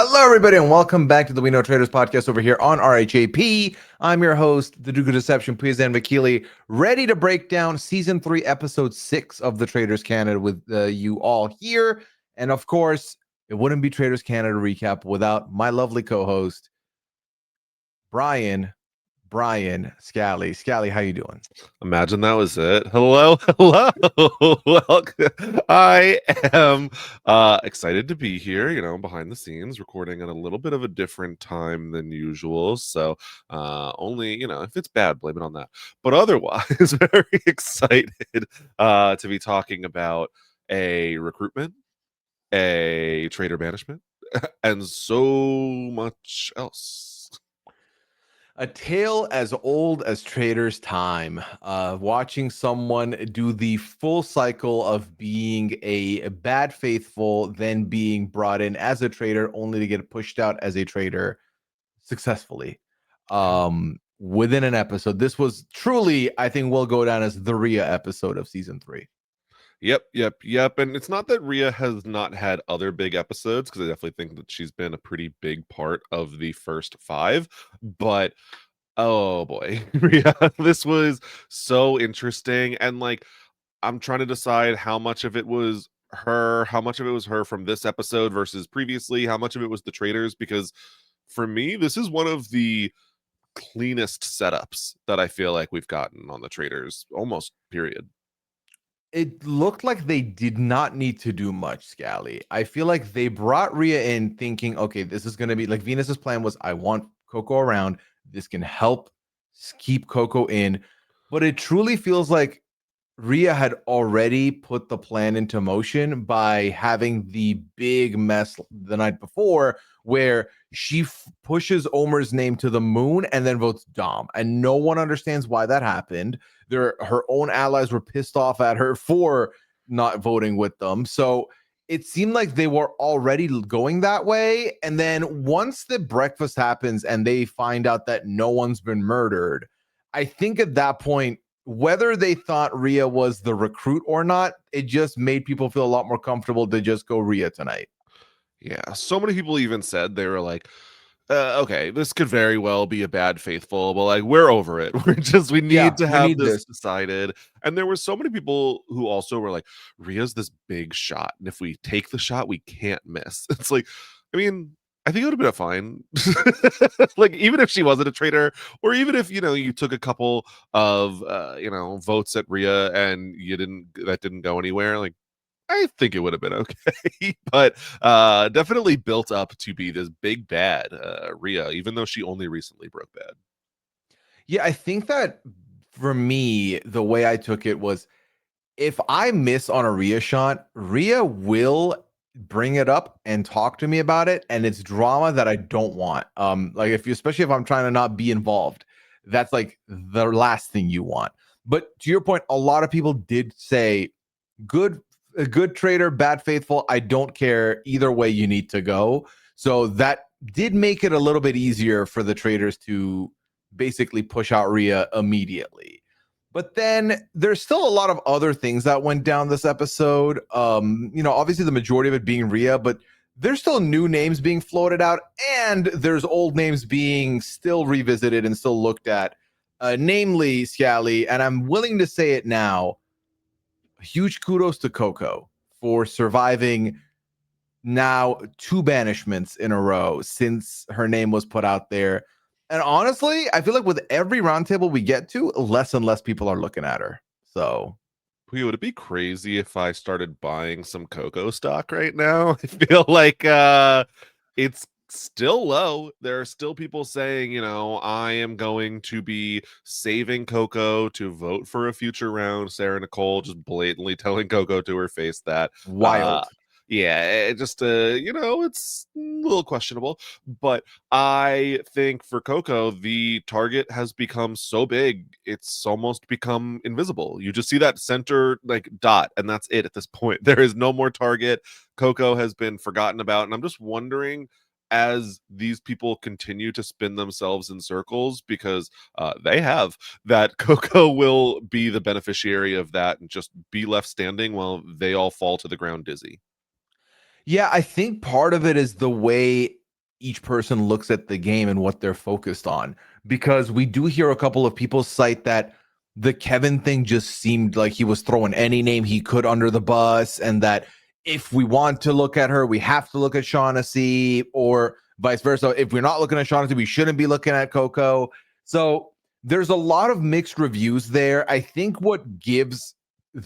Hello, everybody, and welcome back to the We Know Traitors podcast over here on RHAP. I'm your host, the Duke of Deception, Pooya and Scally, ready to break down season 3, episode 6 of the Traitors Canada with you all here. And of course, it wouldn't be Traitors Canada recap without my lovely co-host, Brian Scally. Scally, how you doing? Imagine that was it. Hello. Welcome. I am excited to be here, behind the scenes, recording at a little bit of a different time than usual. So only, if it's bad, blame it on that. But otherwise, very excited to be talking about a recruitment, a traitor banishment, and so much else. A tale as old as Traitor's time. Watching someone do the full cycle of being a bad faithful, then being brought in as a traitor, only to get pushed out as a traitor successfully. Within an episode. This was truly, I think, will go down as the Rhea episode of season 3. Yep. And it's not that Rhea has not had other big episodes, because I definitely think that she's been a pretty big part of the first 5. But oh boy, Rhea, this was so interesting. And I'm trying to decide how much of it was her, from this episode versus previously, how much of it was the Traitors, because for me, this is one of the cleanest setups that I feel like we've gotten on the Traitors, almost period. It looked like they did not need to do much, Scally. I feel like they brought Rhea in thinking, okay, this is going to be like Venus's plan was, I want Coco around. This can help keep Coco in. But it truly feels like Rhea had already put the plan into motion by having the big mess the night before where she pushes Omer's name to the moon and then votes Dom. And no one understands why that happened. Her own allies were pissed off at her for not voting with them. So it seemed like they were already going that way. And then once the breakfast happens and they find out that no one's been murdered, I think at that point, whether they thought Rhea was the recruit or not, it just made people feel a lot more comfortable to just go Rhea tonight. Yeah, so many people even said, they were like, okay, this could very well be a bad faithful, but we're over it. We Yeah, need to we have need this this. decided. And there were so many people who also were like, Rhea's this big shot, and if we take the shot, we can't miss. It's like, I mean, I think it would have been fine. Even if she wasn't a traitor, or even if you took a couple of votes at Rhea and that didn't go anywhere. I think it would have been okay, but definitely built up to be this big bad Rhea, even though she only recently broke bad. Yeah, I think that for me, the way I took it was if I miss on a Rhea shot, Rhea will bring it up and talk to me about it, and it's drama that I don't want. Especially if I'm trying to not be involved, that's like the last thing you want. But to your point, a lot of people did say good a good traitor, bad faithful, I don't care either way you need to go. So that did make it a little bit easier for the traitors to basically push out Rhea immediately. But then there's still a lot of other things that went down this episode. Obviously the majority of it being Rhea, but there's still new names being floated out, and there's old names being still revisited and still looked at. Namely Scally, and I'm willing to say it now. Huge kudos to Coco for surviving now 2 banishments in a row since her name was put out there. And honestly, I feel like with every roundtable we get to, less and less people are looking at her. So Would it be crazy if I started buying some Coco stock right now? I feel like it's still low. There are still people saying, I am going to be saving Coco to vote for a future round. Sarah Nicole just blatantly telling Coco to her face that. wild. Yeah, it just it's a little questionable, but I think for Coco, the target has become so big, it's almost become invisible. You just see that center dot, and that's it at this point. There is no more target. Coco has been forgotten about, and I'm just wondering, as these people continue to spin themselves in circles, because they have, that Coco will be the beneficiary of that and just be left standing while they all fall to the ground dizzy. Yeah, I think part of it is the way each person looks at the game and what they're focused on. Because we do hear a couple of people cite that the Kevin thing just seemed like he was throwing any name he could under the bus, and that if we want to look at her, we have to look at Shaughnessy, or vice versa. If we're not looking at Shaughnessy, we shouldn't be looking at Coco. So there's a lot of mixed reviews there. I think what gives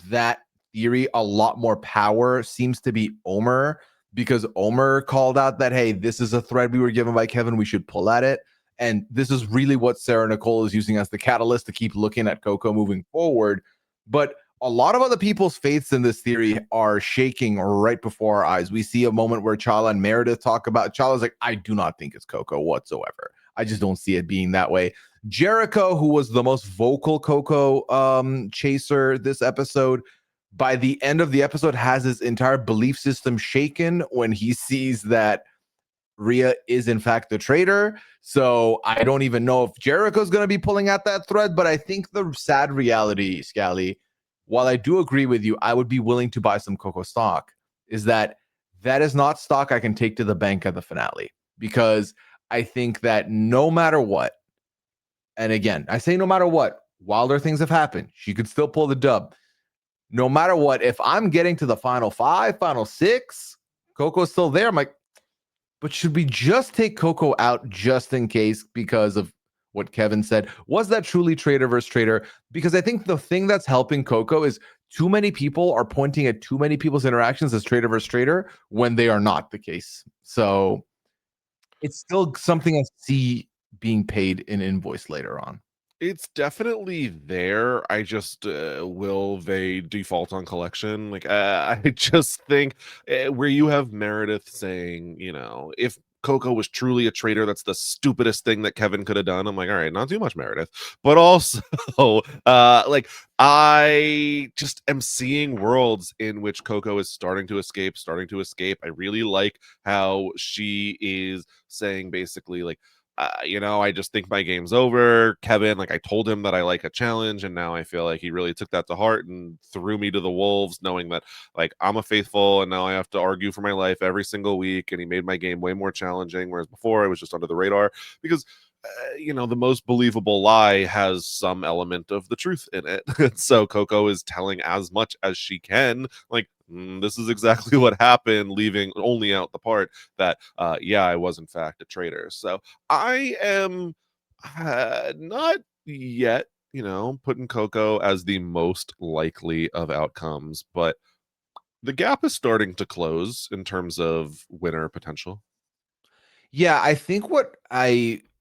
that theory a lot more power seems to be Omer, because Omer called out that, hey, this is a thread we were given by Kevin, we should pull at it. And this is really what Sarah Nicole is using as the catalyst to keep looking at Coco moving forward. But a lot of other people's faiths in this theory are shaking right before our eyes. We see a moment where Chala and Meredith talk about, Chala's like, I do not think it's Coco whatsoever. I just don't see it being that way. Jericho, who was the most vocal Coco chaser this episode, by the end of the episode has his entire belief system shaken when he sees that Rhea is in fact the traitor. So I don't even know if Jericho's going to be pulling out that thread, but I think the sad reality, Scally, while I do agree with you, I would be willing to buy some Coco stock, is that is not stock I can take to the bank at the finale, because I think that no matter what, and again, I say no matter what, wilder things have happened, she could still pull the dub. No matter what, if I'm getting to the final 5, final 6, Coco's still there, I'm like, but should we just take Coco out just in case, because of what Kevin said? Was that truly traitor versus traitor? Because I think the thing that's helping Coco is too many people are pointing at too many people's interactions as traitor versus traitor when they are not the case. So it's still something I see being paid in invoice later on. It's definitely there. I just will they default on collection? Like I just think where you have Meredith saying, you know, if Coco was truly a traitor, that's the stupidest thing that Kevin could have done. I'm like, all right, not too much Meredith, but also like I just am seeing worlds in which Coco is starting to escape. I really like how she is saying basically like, you know, I just think my game's over. Kevin, like I told him that I like a challenge, and now I feel like he really took that to heart and threw me to the wolves, knowing that like I'm a faithful and now I have to argue for my life every single week. And he made my game way more challenging, whereas before I was just under the radar because you know, the most believable lie has some element of the truth in it. So Coco is telling as much as she can, like, this is exactly what happened, leaving only out the part that, yeah, I was in fact a traitor. So I am not yet, you know, putting Coco as the most likely of outcomes, but the gap is starting to close in terms of winner potential. Yeah, I think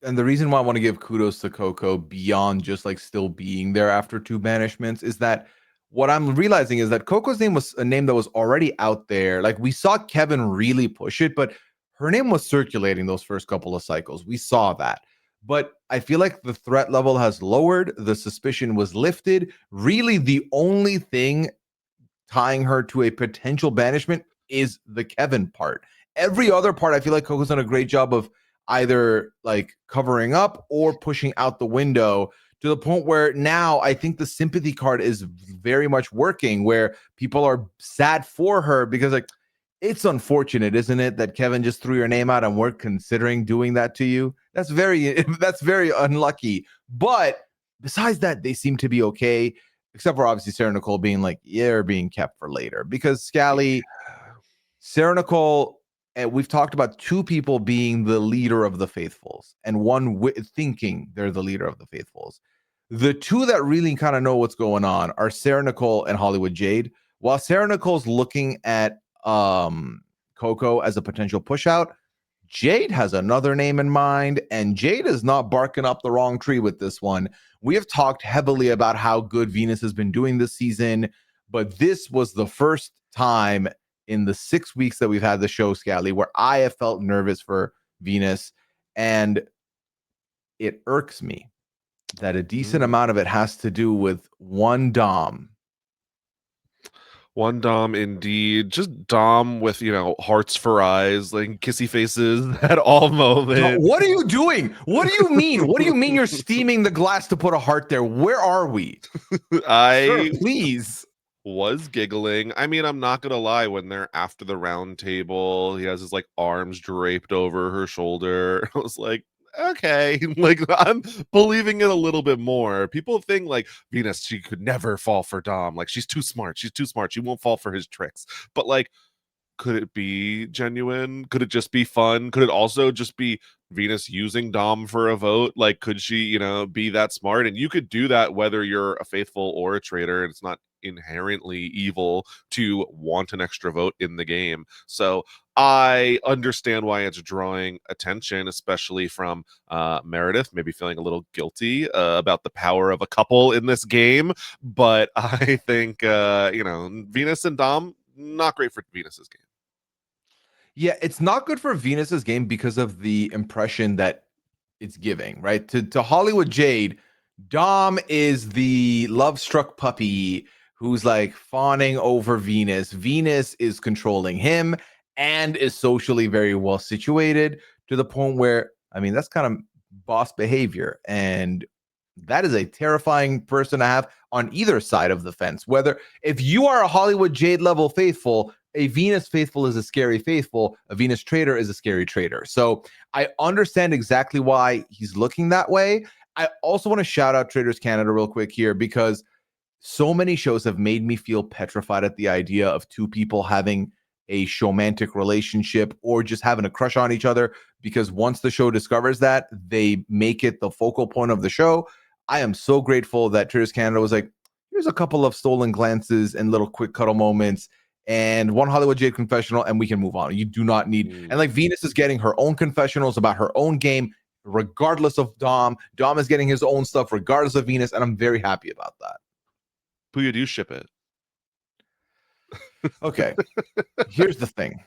and the reason why I want to give kudos to Coco beyond just like still being there after 2 banishments is that what I'm realizing is that Coco's name was a name that was already out there. Like we saw Kevin really push it, but her name was circulating those first couple of cycles. We saw that. But I feel like the threat level has lowered, the suspicion was lifted. Really, the only thing tying her to a potential banishment is the Kevin part. Every other part, I feel like Coco's done a great job of either like covering up or pushing out the window, to the point where now I think the sympathy card is very much working, where people are sad for her because like it's unfortunate, isn't it, that Kevin just threw your name out and we're considering doing that to you? That's very unlucky. But besides that, they seem to be okay, except for obviously Sarah Nicole being like, you're being kept for later. Because Scally, Sarah Nicole, and we've talked about 2 people being the leader of the faithfuls and one thinking they're the leader of the faithfuls. The 2 that really kind of know what's going on are Sarah Nicole and Hollywood Jade. While Sarah Nicole's looking at Coco as a potential push out, Jade has another name in mind, and Jade is not barking up the wrong tree with this one. We have talked heavily about how good Venus has been doing this season, but this was the first time in the 6 weeks that we've had the show, Scally, where I have felt nervous for Venus, and it irks me that a decent amount of it has to do with one Dom. One Dom indeed. Just Dom with, you know, hearts for eyes, like kissy faces at all moments. What are you doing? What do you mean? What do you mean you're steaming the glass to put a heart there? Where are we? Sir, please. was giggling. I mean, I'm not gonna lie, when they're after the round table, he has his like arms draped over her shoulder. I was like, okay, like I'm believing it a little bit more. People think like Venus, she could never fall for Dom. Like she's too smart. She's too smart. She won't fall for his tricks. But like, could it be genuine? Could it just be fun? Could it also just be Venus using Dom for a vote? Like, could she, be that smart? And you could do that whether you're a faithful or a traitor. It's not inherently evil to want an extra vote in the game. So I understand why it's drawing attention, especially from Meredith, maybe feeling a little guilty about the power of a couple in this game. But I think, Venus and Dom, not great for Venus's game. Yeah, it's not good for Venus's game because of the impression that it's giving, right? To Hollywood Jade, Dom is the love-struck puppy who's like fawning over Venus. Venus is controlling him and is socially very well situated to the point where, I mean, that's kind of boss behavior. And that is a terrifying person to have on either side of the fence. Whether if you are a Hollywood Jade level faithful, a Venus faithful is a scary faithful, a Venus traitor is a scary traitor. So I understand exactly why he's looking that way. I also want to shout out Traitors Canada real quick here because so many shows have made me feel petrified at the idea of two people having a showmantic relationship or just having a crush on each other, because once the show discovers that, they make it the focal point of the show. I am so grateful that Traitors Canada was like, here's a couple of stolen glances and little quick cuddle moments and one Hollywood Jade confessional, and we can move on. You do not need, and like Venus is getting her own confessionals about her own game, regardless of Dom. Dom is getting his own stuff, regardless of Venus, and I'm very happy about that. Pooya, do you ship it? Okay, here's the thing.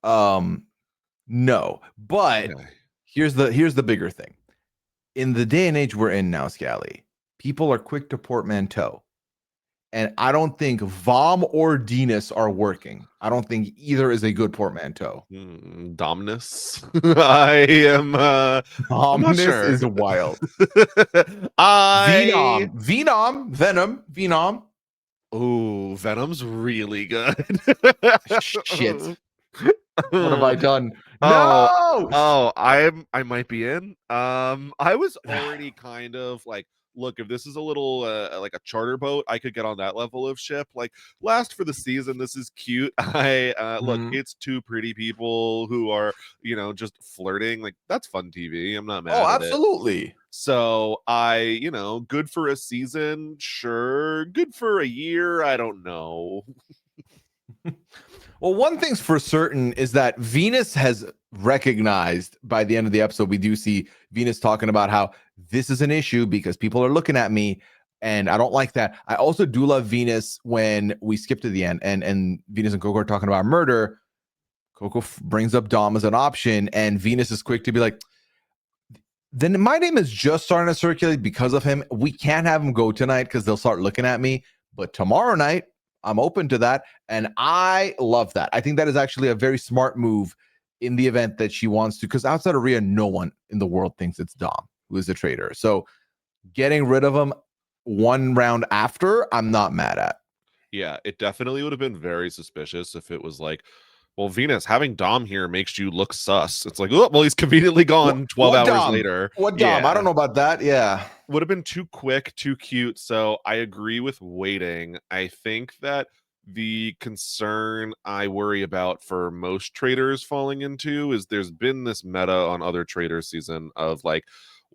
No, but Okay. here's the bigger thing. In the day and age we're in now, Scally, people are quick to portmanteau. And I don't think Vom or Venus are working. I don't think either is a good portmanteau. Dominus. I'm not Omnis sure. is wild. I Venom, Venom. Oh, Venom's really good. Shit. What have I done? Oh, No. I might be in. I was already kind of like, look, if this is a little like a charter boat, I could get on that level of ship. Like last for the season, this is cute. I look, it's two pretty people who are, just flirting. Like that's fun TV. I'm not Oh, mad at it. absolutely. So good for a season, sure. Good for a year, I don't know. Well, one thing's for certain is that Venus has recognized by the end of the episode, we do see Venus talking about how this is an issue because people are looking at me and I don't like that. I also do love Venus when we skip to the end and Venus and Coco are talking about murder. Coco brings up Dom as an option and Venus is quick to be like, then my name is just starting to circulate because of him. We can't have him go tonight because they'll start looking at me. But tomorrow night, I'm open to that. And I love that. I think that is actually a very smart move in the event that she wants to, because outside of Rhea, no one in the world thinks it's Dom who is a traitor. So getting rid of him one round after, I'm not mad at. Yeah, it definitely would have been very suspicious if it was like, well, Venus, having Dom here makes you look sus. It's like, oh, well, he's conveniently gone 12 What hours Dom? later. What Dom? I Yeah. don't know about that. Yeah. Would have been too quick, too cute. So I agree with waiting. I think that the concern I worry about for most traders falling into is there's been this meta on other traders season of like,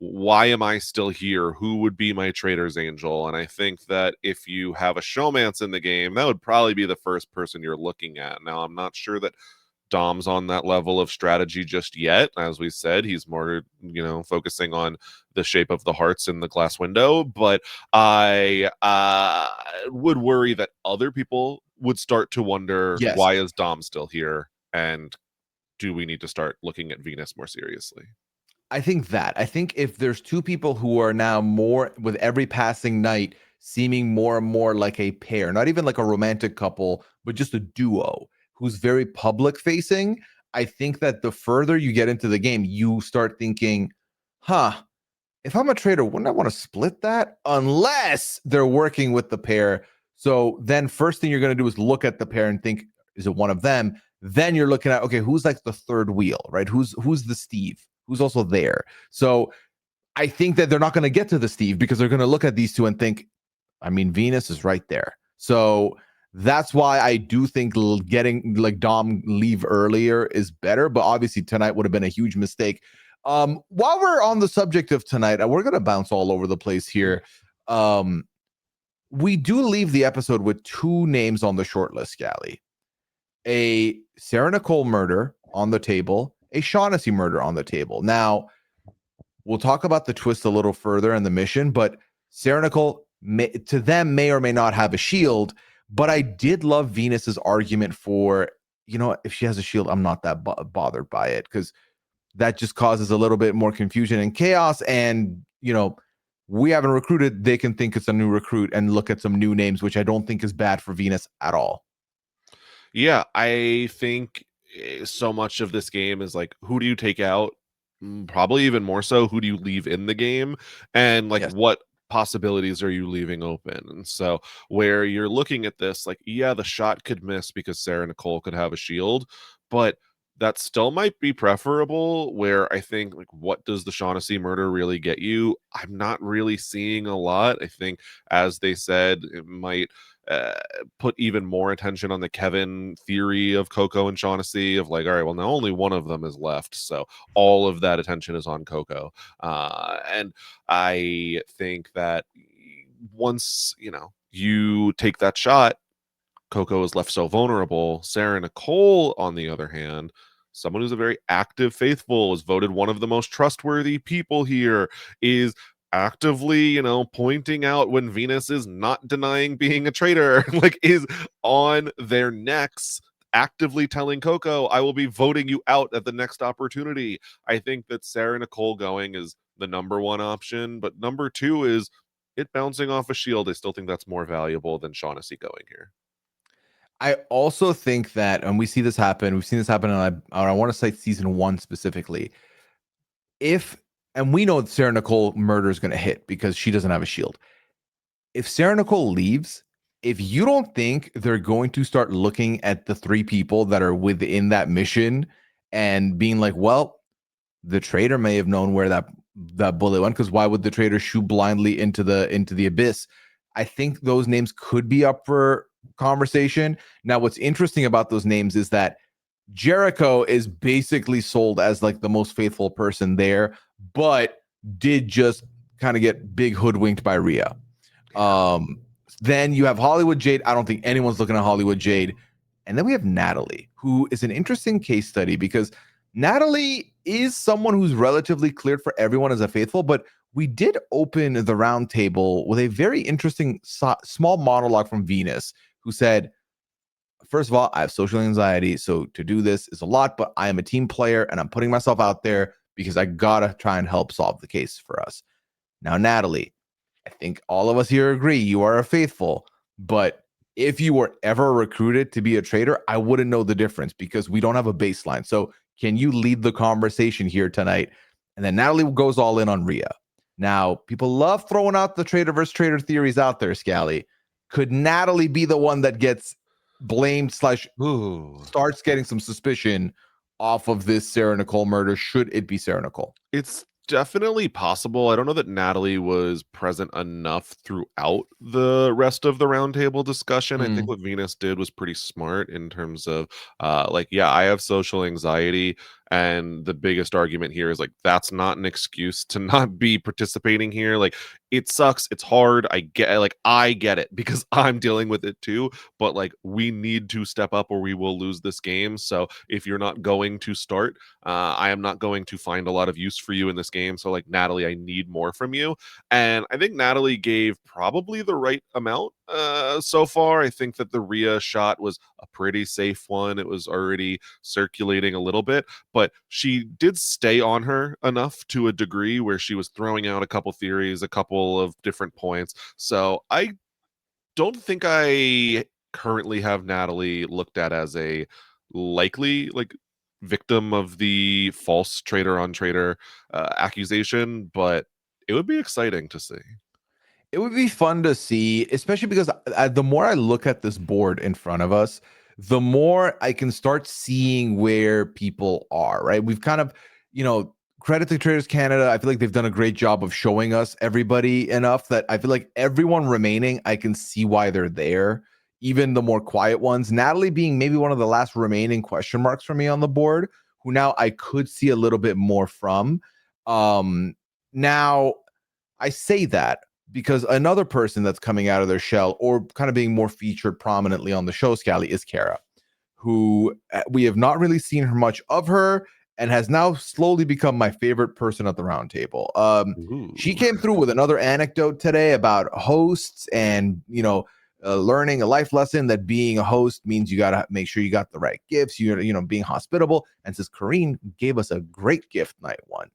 why am I still here? Who would be my trader's angel? And I think that if you have a showmance in the game, that would probably be the first person you're looking at. Now, I'm not sure that Dom's on that level of strategy just yet. As we said, he's more, focusing on the shape of the hearts in the glass window. But I would worry that other people would start to wonder, Yes. why is Dom still here? And do we need to start looking at Venus more seriously? I think if there's two people who are now more with every passing night seeming more and more like a pair, not even like a romantic couple, but just a duo who's very public facing, I think that the further you get into the game, you start thinking, huh, if I'm a trader, wouldn't I want to split that? Unless they're working with the pair So then first thing you're going to do is look at the pair and think, is it one of them? Then you're looking at, okay, who's like the third wheel, right? Who's the Steve? Who's also there? So I think that they're not going to get to the Steve because they're going to look at these two and think, I mean, Venus is right there. So that's why I do think getting like Dom leave earlier is better. But obviously tonight would have been a huge mistake. While we're on the subject of tonight, we're going to bounce all over the place here. We do leave the episode with two names on the short list, Scally. A Sarah Nicole murder on the table, a Shaughnessy murder on the table. Now, we'll talk about the twist a little further in the mission, but Sarah Nicole to them may or may not have a shield, but I did love Venus's argument for, if she has a shield, I'm not that bothered by it, because that just causes a little bit more confusion and chaos. And, we haven't recruited, they can think it's a new recruit and look at some new names, which I don't think is bad for Venus at all. Yeah, I think so much of this game is like, who do you take out? Probably even more so, who do you leave in the game? And like, Yes. what possibilities are you leaving open? And so where you're looking at this, like, yeah, the shot could miss because Sarah Nicole could have a shield, but that still might be preferable. Where I think, like, what does the Shaughnessy murder really get you? I'm not really seeing a lot. I think, as they said, it might uh, put even more attention on the Kevin theory of Coco and Shaughnessy, of like, all right, well, now only one of them is left, so all of that attention is on Coco. And I think that once you take that shot, Coco is left so vulnerable. Sarah Nicole, on the other hand, someone who's a very active faithful, was voted one of the most trustworthy people here, is actively, pointing out when Venus is not denying being a traitor, like, is on their necks, actively telling Coco, I will be voting you out at the next opportunity. I think that Sarah Nicole going is the number one option, but number two is it bouncing off a shield. I still think that's more valuable than Shaughnessy going here. I also think that, and we see this happen, we've seen this happen, and I want to cite season 1 specifically. And we know Sarah Nicole murder is going to hit because she doesn't have a shield. If Sarah Nicole leaves, if you don't think they're going to start looking at the 3 people that are within that mission and being like, well, the traitor may have known where that bullet went, because why would the traitor shoot blindly into the abyss? I think those names could be up for conversation. Now, what's interesting about those names is that Jericho is basically sold as like the most faithful person there, but did just kind of get big hoodwinked by Rhea. Then you have Hollywood Jade. I don't think anyone's looking at Hollywood Jade. And then we have Natalie, who is an interesting case study because Natalie is someone who's relatively cleared for everyone as a faithful, but we did open the round table with a very interesting small monologue from Venus, who said, first of all, I have social anxiety, so to do this is a lot, but I am a team player and I'm putting myself out there because I gotta try and help solve the case for us. Now, Natalie, I think all of us here agree you are a faithful, but if you were ever recruited to be a traitor, I wouldn't know the difference because we don't have a baseline. So can you lead the conversation here tonight? And then Natalie goes all in on Rhea. Now, people love throwing out the traitor versus traitor theories out there, Scally. Could Natalie be the one that gets blamed / starts getting some suspicion off of this Sarah Nicole murder? Should it be Sarah Nicole? It's definitely possible. I don't know that Natalie was present enough throughout the rest of the roundtable discussion. I think what Venus did was pretty smart in terms of, like, yeah, I have social anxiety. And the biggest argument here is like, that's not an excuse to not be participating here. Like, it sucks. It's hard. I get it because I'm dealing with it too. But like, we need to step up or we will lose this game. So if you're not going to start, I am not going to find a lot of use for you in this game. So, like, Natalie, I need more from you. And I think Natalie gave probably the right amount so far. I think that the Rhea shot was a pretty safe one. It was already circulating a little bit, but she did stay on her enough to a degree where she was throwing out a couple theories, a couple of different points. So I don't think I currently have Natalie looked at as a likely, like, victim of the false traitor on traitor accusation, but it would be exciting to see. It would be fun to see, especially because the more I look at this board in front of us, the more I can start seeing where people are, right? We've kind of, credit to Traitors Canada. I feel like they've done a great job of showing us everybody enough that I feel like everyone remaining, I can see why they're there, even the more quiet ones. Natalie being maybe one of the last remaining question marks for me on the board, who now I could see a little bit more from. Now, I say that because another person that's coming out of their shell or kind of being more featured prominently on the show, Scally, is Kara, who we have not really seen her much of her and has now slowly become my favorite person at the round table. She came through with another anecdote today about hosts and, learning a life lesson that being a host means you got to make sure you got the right gifts, being hospitable. And says Kareen gave us a great gift night one.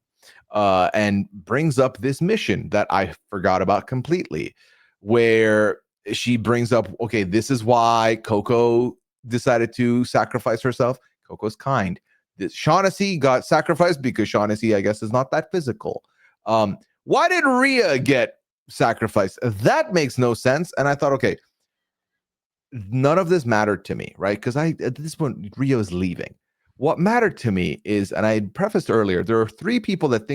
And brings up this mission that I forgot about completely, where she brings up, okay, this is why Coco decided to sacrifice herself. Coco's kind. This Shaughnessy got sacrificed because Shaughnessy, I guess, is not that physical. Why did Rhea get sacrificed? That makes no sense. And I thought, okay, none of this mattered to me, right? Because at this point, Rhea is leaving. What mattered to me is, and I prefaced earlier, there are three people that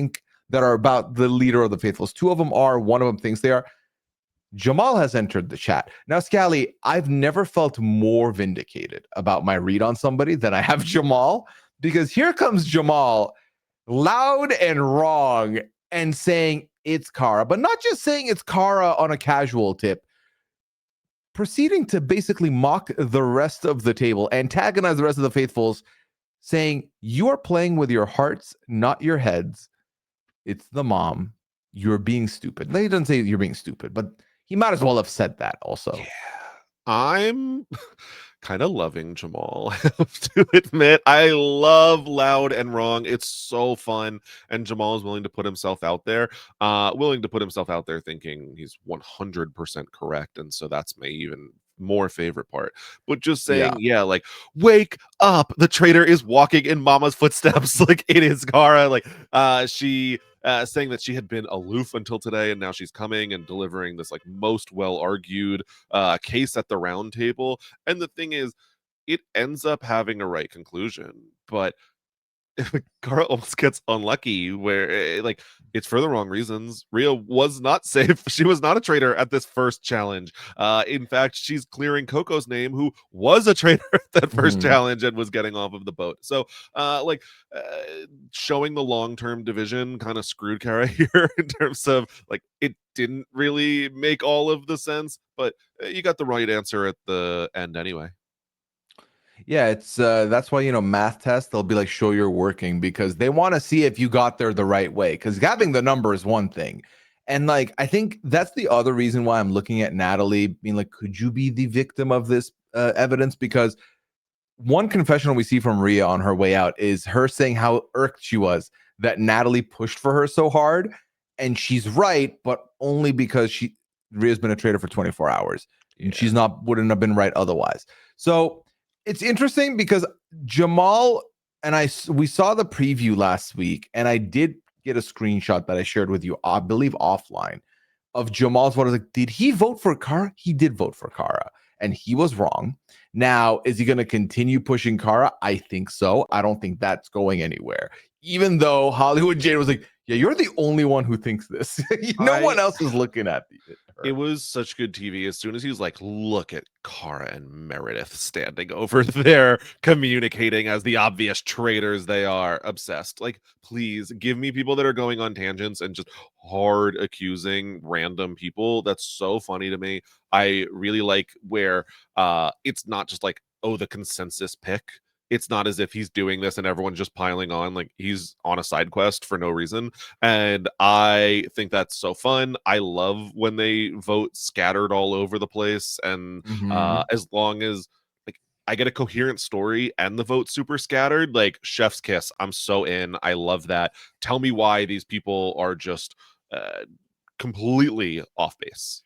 are about the leader of the faithfuls. Two of them are, one of them thinks they are. Jamal has entered the chat. Now, Scally, I've never felt more vindicated about my read on somebody than I have Jamal, because here comes Jamal, loud and wrong, and saying it's Kara, but not just saying it's Kara on a casual tip, proceeding to basically mock the rest of the table, antagonize the rest of the faithfuls, saying, you are playing with your hearts, not your heads. It's the mom. You're being stupid. He doesn't say you're being stupid, but he might as well have said that also. Yeah. I'm kind of loving Jamal, I have to admit. I love loud and wrong. It's so fun. And Jamal is willing to put himself out there, thinking he's 100% correct. And so that's my even more favorite part. But just saying, like, wake up. The traitor is walking in Mama's footsteps. Like, it is Kara. Like, she saying that she had been aloof until today, and now she's coming and delivering this like most well argued case at the round table. And the thing is, it ends up having a right conclusion, but Kara almost gets unlucky where like it's for the wrong reasons. Rhea was not safe. She was not a traitor at this first challenge. In fact, she's clearing Coco's name, who was a traitor at that first challenge and was getting off of the boat. So showing the long-term division kind of screwed Kara here in terms of like it didn't really make all of the sense, but you got the right answer at the end anyway. Yeah, it's that's why math tests, they'll be like, show you're working, because they want to see if you got there the right way, because having the number is one thing, and like I think that's the other reason why I'm looking at Natalie being like, could you be the victim of this evidence? Because one confessional we see from Rhea on her way out is her saying how irked she was that Natalie pushed for her so hard, and she's right, but only because Rhea's been a traitor for 24 hours, and she's wouldn't have been right otherwise. So it's interesting because Jamal and we saw the preview last week, and I did get a screenshot that I shared with you, I believe offline, of Jamal's vote. I was like, did he vote for Kara? He did vote for Kara, and he was wrong. Now, is he going to continue pushing Kara? I think so. I don't think that's going anywhere. Even though Hollywood Jade was like, yeah, you're the only one who thinks this. No one else is looking at her. It was such good TV. As soon as he was like, look at Kara and Meredith standing over there communicating as the obvious traitors they are. Obsessed. Like, please give me people that are going on tangents and just hard accusing random people. That's so funny to me. I really like where it's not just like, oh, the consensus pick. It's not as if he's doing this and everyone's just piling on. Like, he's on a side quest for no reason. And I think that's so fun. I love when they vote scattered all over the place. And as long as like I get a coherent story and the vote super scattered, like chef's kiss. I'm so in. I love that. Tell me why these people are just completely off base.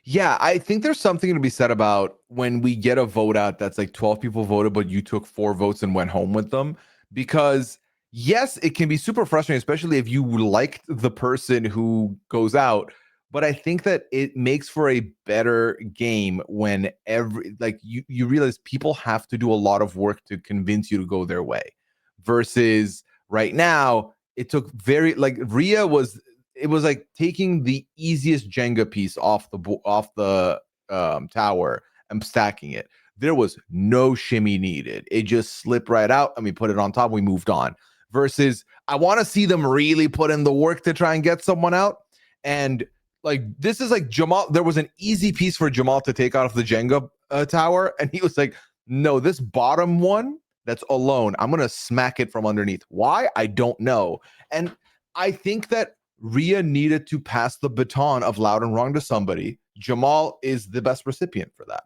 Yeah, I think there's something to be said about when we get a vote out that's like 12 people voted, but you took 4 votes and went home with them. Because yes, it can be super frustrating, especially if you liked the person who goes out, but I think that it makes for a better game when you realize people have to do a lot of work to convince you to go their way, versus right now it took very like Rhea was it was like taking the easiest Jenga piece off the tower and stacking it. There was no shimmy needed. It just slipped right out and we put it on top. We moved on. Versus, I want to see them really put in the work to try and get someone out. And like this is like Jamal. There was an easy piece for Jamal to take out of the Jenga tower, and he was like, "No, this bottom one that's alone, I'm gonna smack it from underneath." Why? I don't know. And I think that Rhea needed to pass the baton of loud and wrong to somebody. Jamal is the best recipient for that.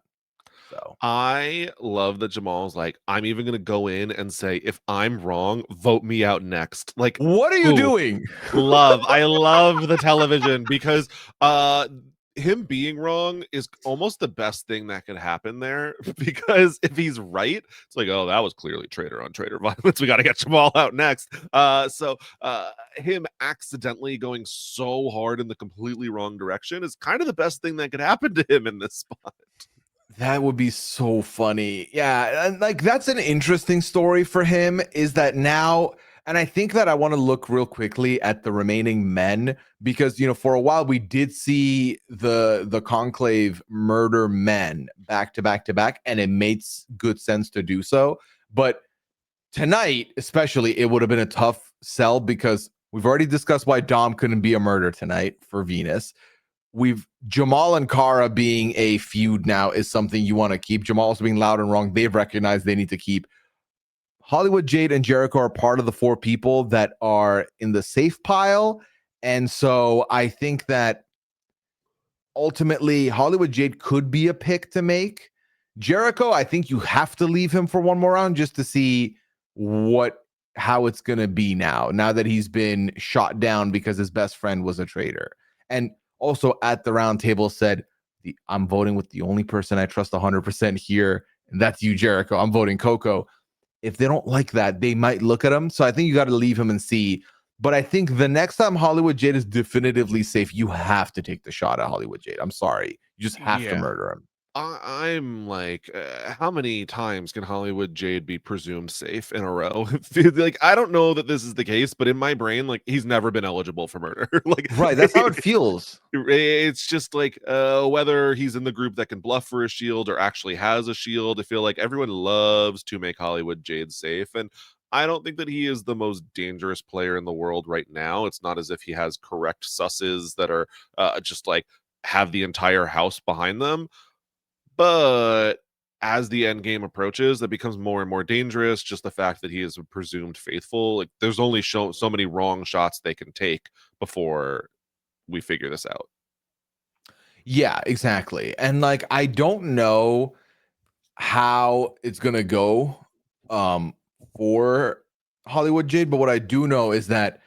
So I love that Jamal's like, I'm even gonna go in and say, if I'm wrong, vote me out next. Like, what are you ooh, doing? I love the television because him being wrong is almost the best thing that could happen there, because if he's right, it's like, oh, that was clearly traitor on traitor violence, we got to get Jamal out next. Him accidentally going so hard in the completely wrong direction is kind of the best thing that could happen to him in this spot. That would be so funny. Yeah, and like that's an interesting story for him is that now, and I think that I want to look real quickly at the remaining men, because for a while we did see the conclave murder men back to back to back, and it makes good sense to do so. But tonight, especially, it would have been a tough sell because we've already discussed why Dom couldn't be a murder tonight for Venus. We've Jamal and Kara being a feud now is something you want to keep. Jamal also being loud and wrong. They've recognized they need to keep. Hollywood, Jade, and Jericho are part of the 4 people that are in the safe pile. And so I think that ultimately Hollywood Jade could be a pick to make. Jericho, I think you have to leave him for one more round just to see how it's going to be now that he's been shot down because his best friend was a traitor. And also at the round table said, I'm voting with the only person I trust 100% here, and that's you, Jericho. I'm voting Coco. If they don't like that, they might look at him. So I think you got to leave him and see. But I think the next time Hollywood Jade is definitively safe, you have to take the shot at Hollywood Jade. I'm sorry. You just have to murder him. I'm like, how many times can Hollywood Jade be presumed safe in a row? Like, I don't know that this is the case, but in my brain, like, he's never been eligible for murder. Like, right, that's how it feels. It's just like whether he's in the group that can bluff for a shield or actually has a shield. I feel like everyone loves to make Hollywood Jade safe, and I don't think that he is the most dangerous player in the world right now. It's not as if he has correct susses that are just like have the entire house behind them. But as the end game approaches, that becomes more and more dangerous. Just the fact that he is presumed faithful, like there's only so many wrong shots they can take before we figure this out. Yeah, exactly. And like I don't know how it's gonna go for Hollywood Jade, but what I do know is that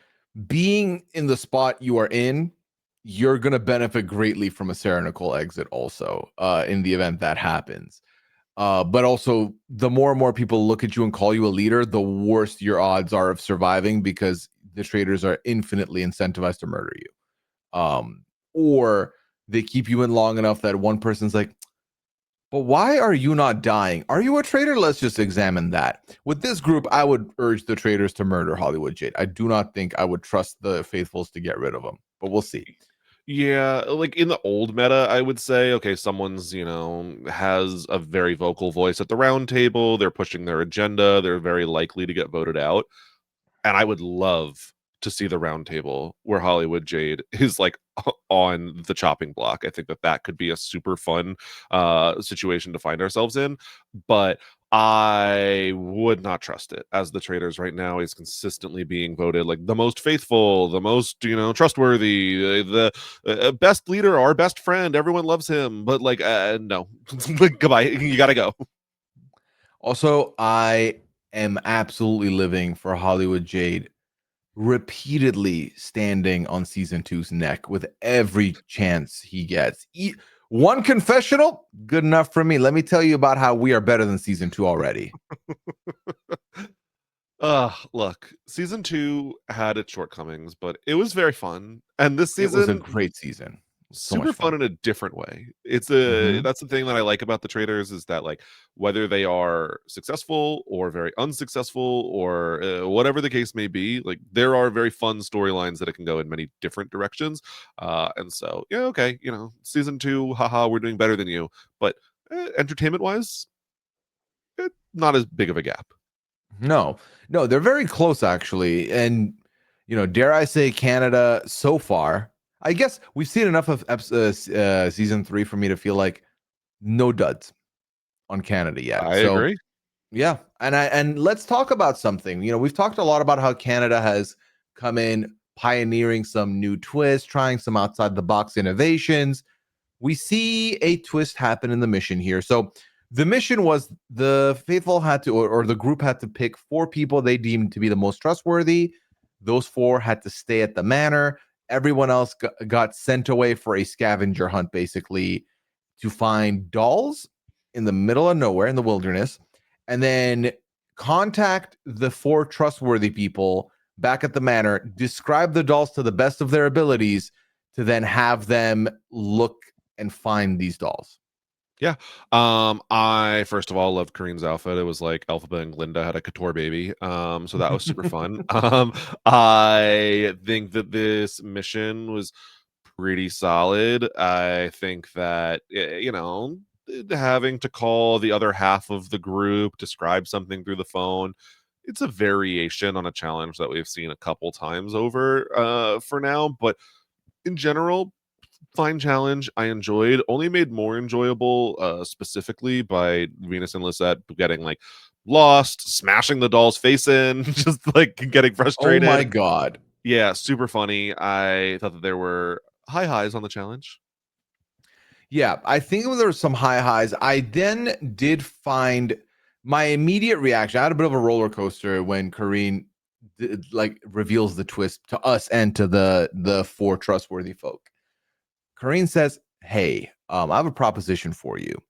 being in the spot you are in, you're gonna benefit greatly from a Sarah Nicole exit also in the event that happens. But also, the more and more people look at you and call you a leader, the worse your odds are of surviving because the traitors are infinitely incentivized to murder you. Or they keep you in long enough that one person's like, but why are you not dying? Are you a traitor? Let's just examine that. With this group, I would urge the traitors to murder Hollywood Jade. I do not think I would trust the faithfuls to get rid of them, but we'll see. Yeah, like in the old meta, I would say, okay, someone's, has a very vocal voice at the round table, they're pushing their agenda, they're very likely to get voted out. And I would love to see the round table where Hollywood Jade is like on the chopping block. I think that that could be a super fun situation to find ourselves in, but I would not trust it as the traitors right now. He's consistently being voted like the most faithful, the most trustworthy, the best leader, our best friend. Everyone loves him, but like no, goodbye. You gotta go. Also, I am absolutely living for Hollywood Jade repeatedly standing on season two's neck with every chance he gets. One confessional, good enough for me. Let me tell you about how we are better than season two already. Look, season 2 had its shortcomings, but it was very fun. And this It was a season, great season. So much super fun fun. in a different way. Hmm. That's the thing that I like about the Traitors is that like whether they are successful or very unsuccessful or whatever the case may be, like there are very fun storylines that it can go in many different directions. And so yeah, okay, season 2, haha, we're doing better than you, but entertainment wise, not as big of a gap. No, no, they're very close actually. And, dare I say Canada so far, I guess we've seen enough of season 3 for me to feel like no duds on Canada yet. I So, agree. yeah. And let's talk about something. We've talked a lot about how Canada has come in pioneering some new twists, trying some outside the box innovations. We see a twist happen in the mission here. So the mission was the faithful had to, or the group had to pick 4 people they deemed to be the most trustworthy. Those 4 had to stay at the manor. Everyone else got sent away for a scavenger hunt, basically, to find dolls in the middle of nowhere in the wilderness, and then contact the 4 trustworthy people back at the manor, describe the dolls to the best of their abilities, to then have them look and find these dolls. Yeah. I first of all loved Kareen's outfit. It was like Elphaba and Glinda had a couture baby. So that was super fun. I think that this mission was pretty solid. I think that having to call the other half of the group, describe something through the phone, it's a variation on a challenge that we've seen a couple times over for now, but in general, fine challenge. I enjoyed, only made more enjoyable specifically by Venus and Lisette getting like lost, smashing the doll's face in, just like getting Oh frustrated. my god. Yeah, super funny. I thought that there were high highs on the challenge. Yeah, I think there were some high highs. I then did find my immediate reaction. I had a bit of a roller coaster when Kareen like reveals the twist to us and to the 4 trustworthy folk. Kareen says, "Hey, I have a proposition for you.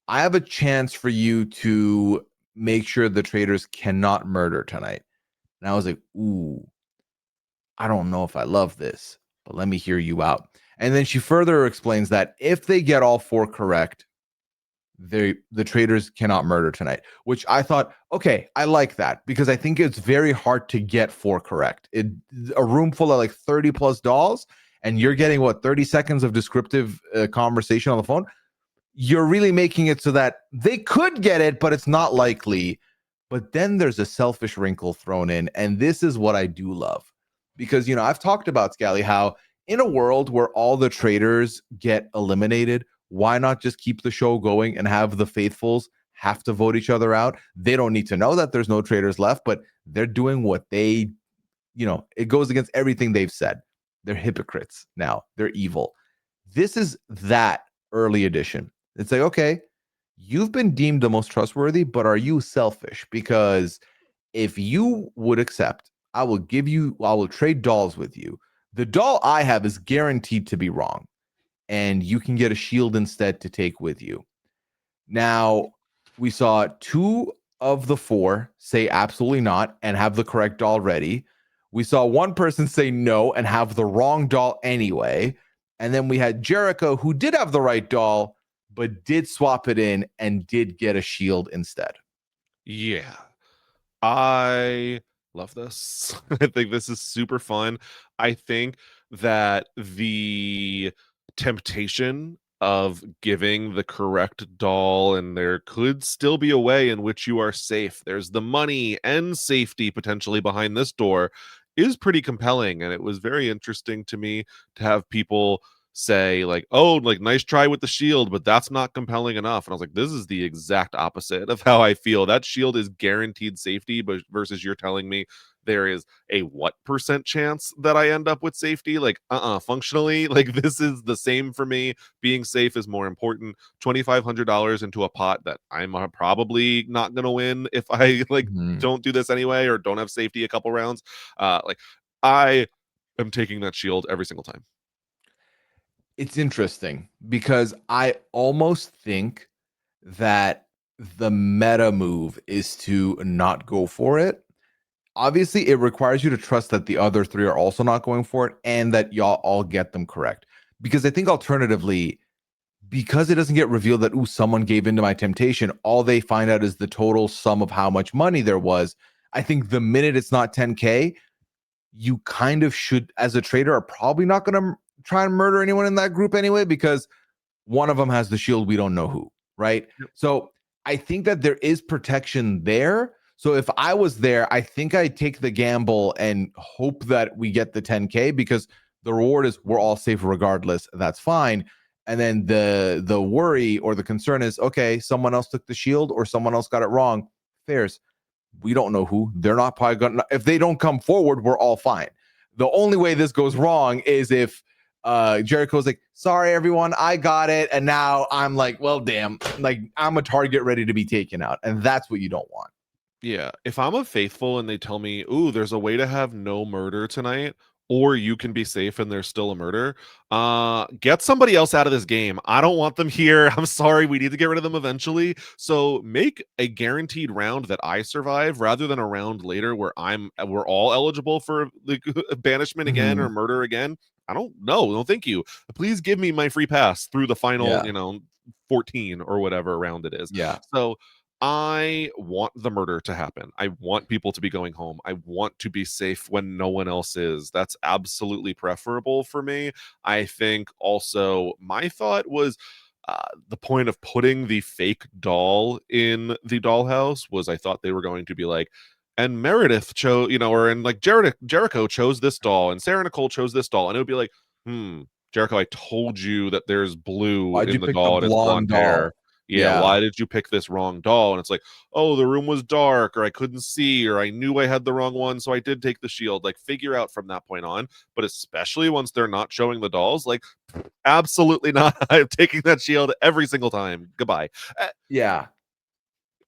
I have a chance for you to make sure the traitors cannot murder tonight." And I was like, "Ooh, I don't know if I love this, but let me hear you out." And then she further explains that if they get all 4 correct, the traitors cannot murder tonight, which I thought, okay, I like that because I think it's very hard to get 4 correct. A room full of like 30 plus dolls, and you're getting what 30 seconds of descriptive conversation on the phone. You're really making it so that they could get it, but it's not likely. But then there's a selfish wrinkle thrown in, and this is what I do love. Because I've talked about, Scally, how in a world where all the traitors get eliminated, why not just keep the show going and have the faithfuls have to vote each other out? They don't need to know that there's no traitors left, but they're doing what it goes against everything they've said. They're hypocrites now. They're evil. This is that early edition. It's like, okay, you've been deemed the most trustworthy, but are you selfish? Because if you would accept, I will trade dolls with you. The doll I have is guaranteed to be wrong, and you can get a shield instead to take with you. Now, we saw 2 of the 4 say absolutely not and have the correct doll ready. We saw 1 person say no and have the wrong doll anyway. And then we had Jericho, who did have the right doll, but did swap it in and did get a shield instead. Yeah. I love this. I think this is super fun. I think that the temptation of giving the correct doll, and there could still be a way in which you are safe. There's the money and safety potentially behind this door, is pretty compelling. And it was very interesting to me to have people say like, oh, like nice try with the shield, but that's not compelling enough. And I was like, this is the exact opposite of how I feel. That shield is guaranteed safety, but versus you're telling me there is a what percent chance that I end up with safety? Like, functionally, like this is the same for me. Being safe is more important. $2,500 into a pot that I'm probably not gonna win if I like Mhm. don't do this anyway or don't have safety a couple rounds. Like I am taking that shield every single time. It's interesting because I almost think that the meta move is to not go for it. Obviously, it requires you to trust that the other 3 are also not going for it and that y'all all get them correct. because I think alternatively, because it doesn't get revealed that, ooh, someone gave into my temptation, all they find out is the total sum of how much money there was. I think the minute it's not 10K, you kind of should, as a trader, are probably not going to try and murder anyone in that group anyway, because one of them has the shield. We don't know who, right? Yep. So I think that there is protection there. So if I was there, I think I'd take the gamble and hope that we get the 10K, because the reward is we're all safe regardless. That's fine. And then the worry or the concern is, okay, someone else took the shield or someone else got it wrong. Fairs. We don't know who. They're not probably gonna, if they don't come forward, we're all fine. The only way this goes wrong is if Jericho's like, sorry everyone, I got it, and now I'm like, well damn, like I'm a target ready to be taken out, and that's what you don't want. Yeah, if I'm a faithful and they tell me, "Ooh, there's a way to have no murder tonight," or you can be safe and there's still a murder, get somebody else out of this game. I don't want them here. I'm sorry, we need to get rid of them eventually. So make a guaranteed round that I survive rather than a round later where we're all eligible for the banishment again or Mhm. murder again. I don't know. No, thank you. Please give me my free pass through the final, Yeah, 14 or whatever round it is. yeah, So I want the murder to happen. I want people to be going home. I want to be safe when no one else is. That's absolutely preferable for me. I think also my thought was the point of putting the fake doll in the dollhouse was I thought they were going to be like, and Meredith chose, or and like Jericho chose this doll, and Sarah Nicole chose this doll, and it would be like, Jericho, I told you that there's blue why'd in you the pick the doll and it's blonde blonde hair. doll? Yeah, Yeah, why did you pick this wrong doll? And it's like, oh, the room was dark, or I couldn't see, or I knew I had the wrong one, so I did take the shield. Like, figure out from that point on. But especially once they're not showing the dolls, like, absolutely not. I'm taking that shield every single time. Goodbye. Uh, yeah.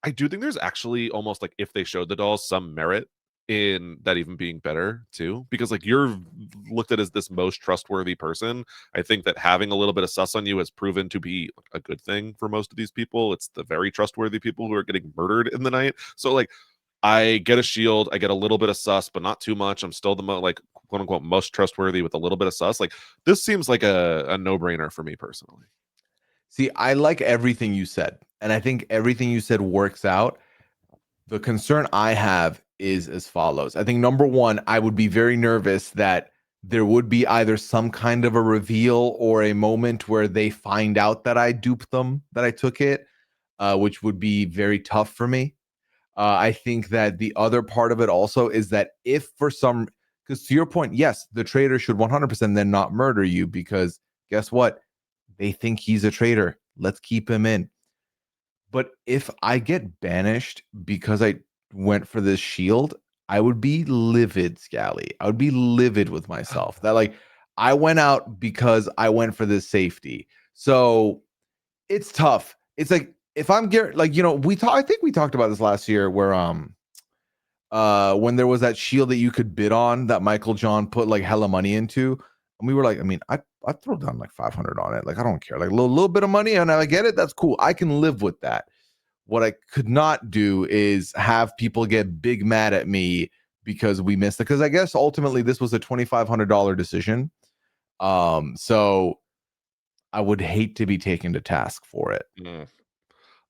I do think there's actually almost like if they showed the dolls some merit in that even being better too, because like you're looked at as this most trustworthy person. I think that having a little bit of sus on you has proven to be a good thing for most of these people. It's the very trustworthy people who are getting murdered in the night. So like I get a shield, I get a little bit of sus, but not too much. I'm still the like quote unquote most trustworthy with a little bit of sus. Like this seems like a no-brainer for me personally. See, I like everything you said, and I think everything you said works out. The concern I have is as follows. I think number one, I would be very nervous that there would be either some kind of a reveal or a moment where they find out that I duped them, that I took it, which would be very tough for me. I think that the other part of it also is that if for some, because to your point, yes, the traitor should 100% then not murder you, because guess what? They think he's a traitor. Let's keep him in. But if I get banished because I went for this shield, I would be livid, Scally. I would be livid with myself that like I went out because I went for this safety. So it's tough. It's like if I'm like I think we talked about this last year where when there was that shield that you could bid on that Michael John put like hella money into, and we were like, I mean, I'd throw down like 500 on it. Like I don't care. Like a little bit of money and I get it. That's cool. I can live with that. What I could not do is have people get big mad at me because we missed it. Because I guess ultimately this was a $2,500 decision. So I would hate to be taken to task for it. Mm.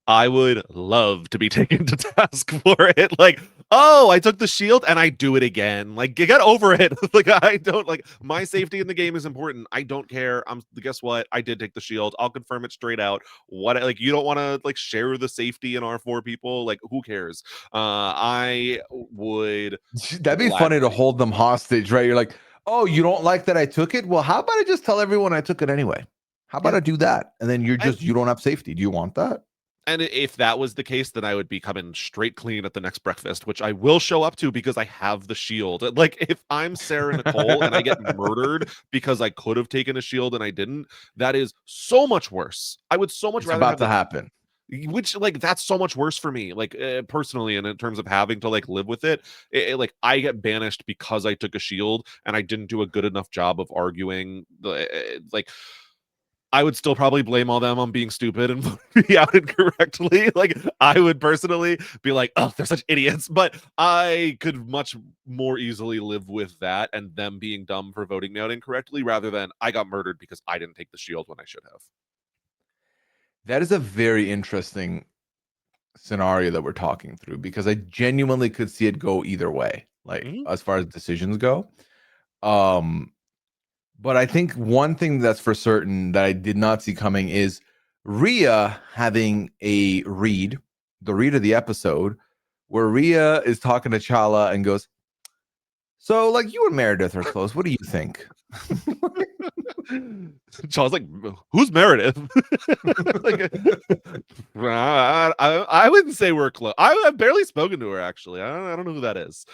I would love to be taken to task for it. Like, oh, I took the shield and I do it again. Like, get over it. Like, I don't like my safety in the game is important. I don't care. Guess what? I did take the shield. I'll confirm it straight out. What like you don't want to like share the safety in our four people? Like, who cares? I would That'd be funny to gladly. hold them hostage, right? You're like, oh, you don't like that I took it? Well, how about I just tell everyone I took it anyway? How about Yeah. I do that? And then And you don't have safety. Do you want that? if that was the case, then I would be coming straight clean at the next breakfast, which I will show up to because I have the shield. Like, if I'm Sarah Nicole and I get murdered because I could have taken a shield and I didn't, that is so much worse. I would so much It's rather about have to that. happen. Which, like, that's so much worse for me, like, personally, and in terms of having to like live with it. Like, I get banished because I took a shield and I didn't do a good enough job of arguing. Like, I would still probably blame all them on being stupid and voting me out incorrectly. Like, I would personally be like, oh, they're such idiots. But I could much more easily live with that and them being dumb for voting me out incorrectly rather than I got murdered because I didn't take the shield when I should have. That is a very interesting scenario that we're talking through because I genuinely could see it go either way, like Mhm. as far as decisions go. Um, but I think one thing that's for certain that I did not see coming is Rhea having a read, the read of the episode, where Rhea is talking to Chala and goes, "So, like, you and Meredith are close. What do you think?" Charles like, who's Meredith? Like, I wouldn't say we're close. I've barely spoken to her actually. I don't know who that is.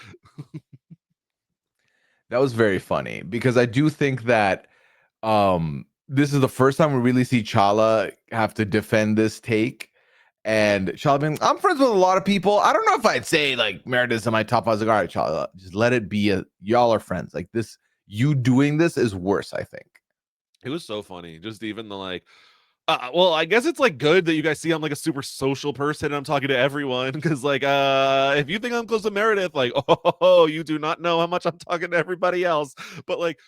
That was very funny because I do think that this is the first time we really see Chala have to defend this take. And Chala being, I'm friends with a lot of people. I don't know if I'd say like Meredith's in my top. I was like, all right, Chala, just let it be. Y'all are friends. Like this, you doing this is worse, I think. It was so funny. Just even the like, well, I guess it's like good that you guys see I'm like a super social person and I'm talking to everyone because like if you think I'm close to Meredith, like oh, you do not know how much I'm talking to everybody else. But like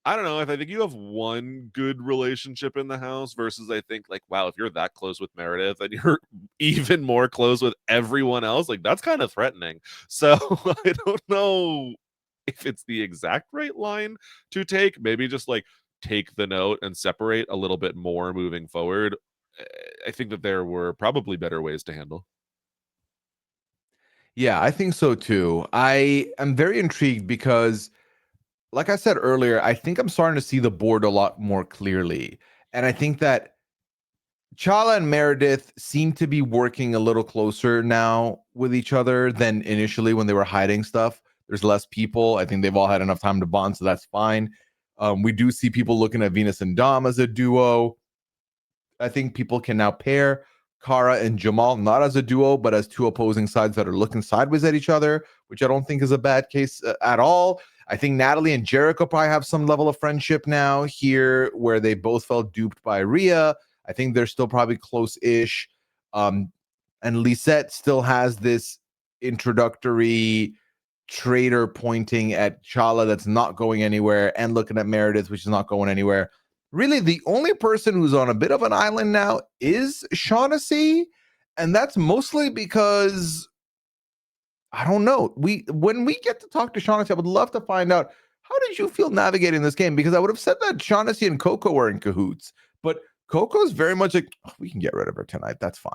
I don't know if I think you have one good relationship in the house versus I think like wow, if you're that close with Meredith and you're even more close with everyone else, like that's kind of threatening. So I don't know if it's the exact right line to take. Maybe just like take the note and separate a little bit more moving forward. I think that there were probably better ways to handle. Yeah, I think so too. I am very intrigued because, like I said earlier, I think I'm starting to see the board a lot more clearly. And I think that Chala and Meredith seem to be working a little closer now with each other than initially when they were hiding stuff. There's less people. I think they've all had enough time to bond, so that's fine. We do see people looking at Venus and Dom as a duo. I think people can now pair Kara and Jamal not as a duo, but as two opposing sides that are looking sideways at each other, which I don't think is a bad case at all. I think Natalie and Jericho probably have some level of friendship now here where they both felt duped by Rhea. I think they're still probably close-ish. And Lisette still has this introductory traitor pointing at Chala that's not going anywhere and looking at Meredith, which is not going anywhere. Really, the only person who's on a bit of an island now is Shaughnessy. And that's mostly because I don't know. When we get to talk to Shaughnessy, I would love to find out how did you feel navigating this game? Because I would have said that Shaughnessy and Coco were in cahoots, but Coco's very much like, "Oh, we can get rid of her tonight. That's fine."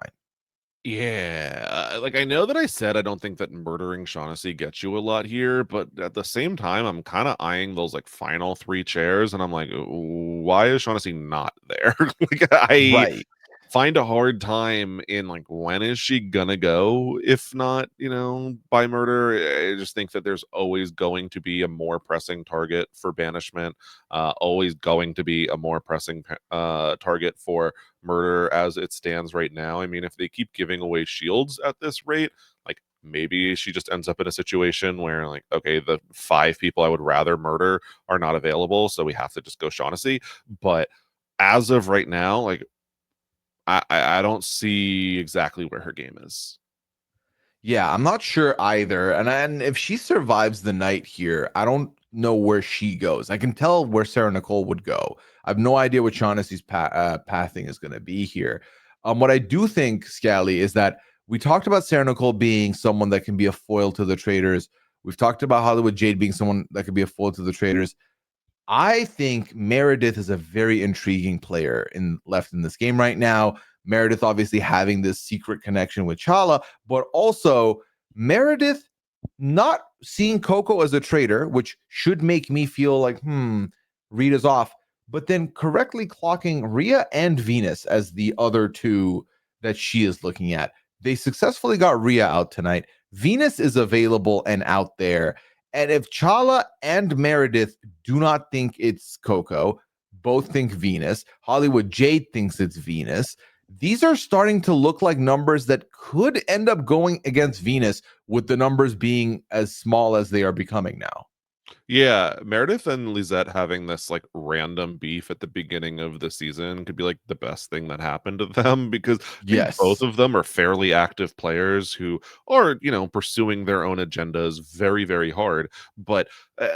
Yeah, like I know that I said I don't think that murdering Shaughnessy gets you a lot here, but at the same time, I'm kind of eyeing those like final three chairs, and I'm like, why is Shaughnessy not there? Like I Right. find a hard time in like when is she gonna go if not by murder. I just think that there's always going to be a more pressing target for banishment, always going to be a more pressing target for murder as it stands right now. I mean, if they keep giving away shields at this rate, like maybe she just ends up in a situation where like okay, the 5 people I would rather murder are not available, so we have to just go Shaughnessy. But as of right now, like I don't see exactly where her game is. Yeah, I'm not sure either. And if she survives the night here, I don't know where she goes. I can tell where Sarah Nicole would go. I have no idea what Shaughnessy's pathing is going to be here. What I do think, Scally, is that we talked about Sarah Nicole being someone that can be a foil to the Traitors. We've talked about Hollywood Jade being someone that could be a foil to the Traitors. I think Meredith is a very intriguing player left in this game right now. Meredith obviously having this secret connection with Chala, but also Meredith not seeing Coco as a traitor, which should make me feel like, Rita's off, but then correctly clocking Rhea and Venus as the other two that she is looking at. They successfully got Rhea out tonight. Venus is available and out there. And if Chala and Meredith do not think it's Coco, both think Venus, Hollywood Jade thinks it's Venus, these are starting to look like numbers that could end up going against Venus with the numbers being as small as they are becoming now. Yeah, Meredith and Lisette having this like random beef at the beginning of the season could be like the best thing that happened to them because I think both Yes. of them are fairly active players who are, pursuing their own agendas very, very hard. But uh,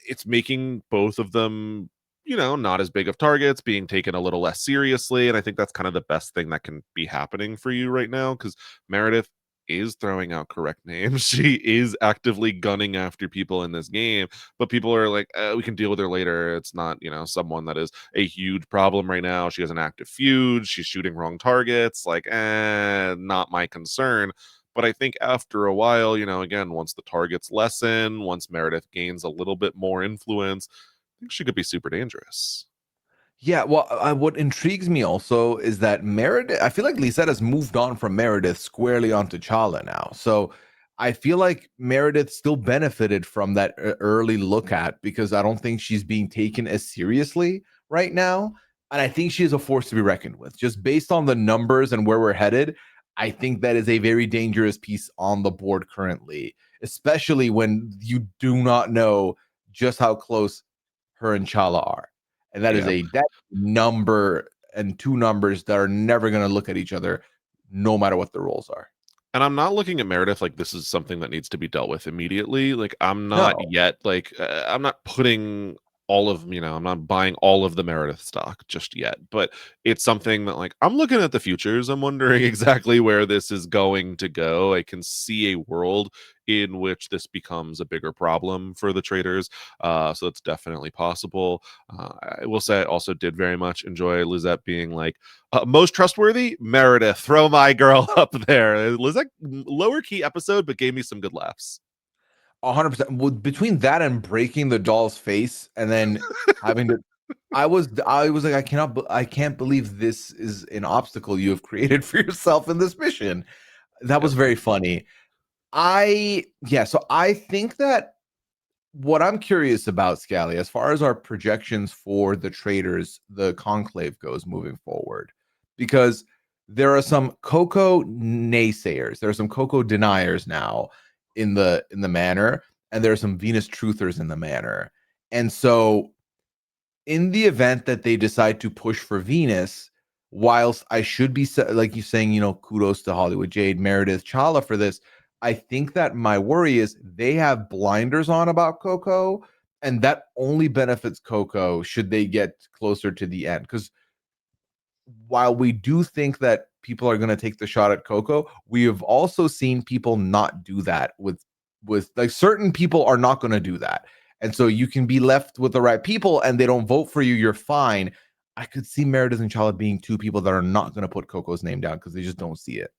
it's making both of them, not as big of targets, being taken a little less seriously. And I think that's kind of the best thing that can be happening for you right now because Meredith is throwing out correct names. She is actively gunning after people in this game, but people are like, we can deal with her later. It's not, someone that is a huge problem right now. She has an active feud. She's shooting wrong targets. Like, not my concern. But I think after a while, again, once the targets lessen, once Meredith gains a little bit more influence, I think she could be super dangerous. Yeah, well, what intrigues me also is that Meredith, I feel like Lisette has moved on from Meredith squarely onto Chala now. So I feel like Meredith still benefited from that early look at because I don't think she's being taken as seriously right now. And I think she is a force to be reckoned with. Just based on the numbers and where we're headed, I think that is a very dangerous piece on the board currently, especially when you do not know just how close her and Chala are. And that is Yeah. a that number and two numbers that are never going to look at each other no matter what the roles are. And I'm not looking at Meredith like this is something that needs to be dealt with immediately. Like I'm not No. yet like I'm not putting all of, I'm not buying all of the Meredith stock just yet, but it's something that like I'm looking at the futures. I'm wondering exactly where this is going to go. I can see a world in which this becomes a bigger problem for the traders. So it's definitely possible. I will say I also did very much enjoy Lizette being like, most trustworthy, Meredith. Throw my girl up there. Lizette, lower key episode, but gave me some good laughs. 100%. Well, between that and breaking the doll's face and then having to I was like I can't believe this is an obstacle you have created for yourself in this mission. That Yep. was very funny. So I think that what I'm curious about, Scally, as far as our projections for the traders, the conclave goes moving forward, because there are some Coco naysayers, there are some Coco deniers now in the manor, and there are some Venus truthers in the manor. And so in the event that they decide to push for Venus, whilst I should be like you saying, kudos to Hollywood Jade, Meredith, Chala for this. I think that my worry is they have blinders on about Coco, and that only benefits Coco should they get closer to the end. Because while we do think that people are going to take the shot at Coco, we have also seen people not do that with like certain people are not going to do that. And so you can be left with the right people and they don't vote for you, you're fine. I could see Meredith and Charlotte being two people that are not going to put Coco's name down because they just don't see it.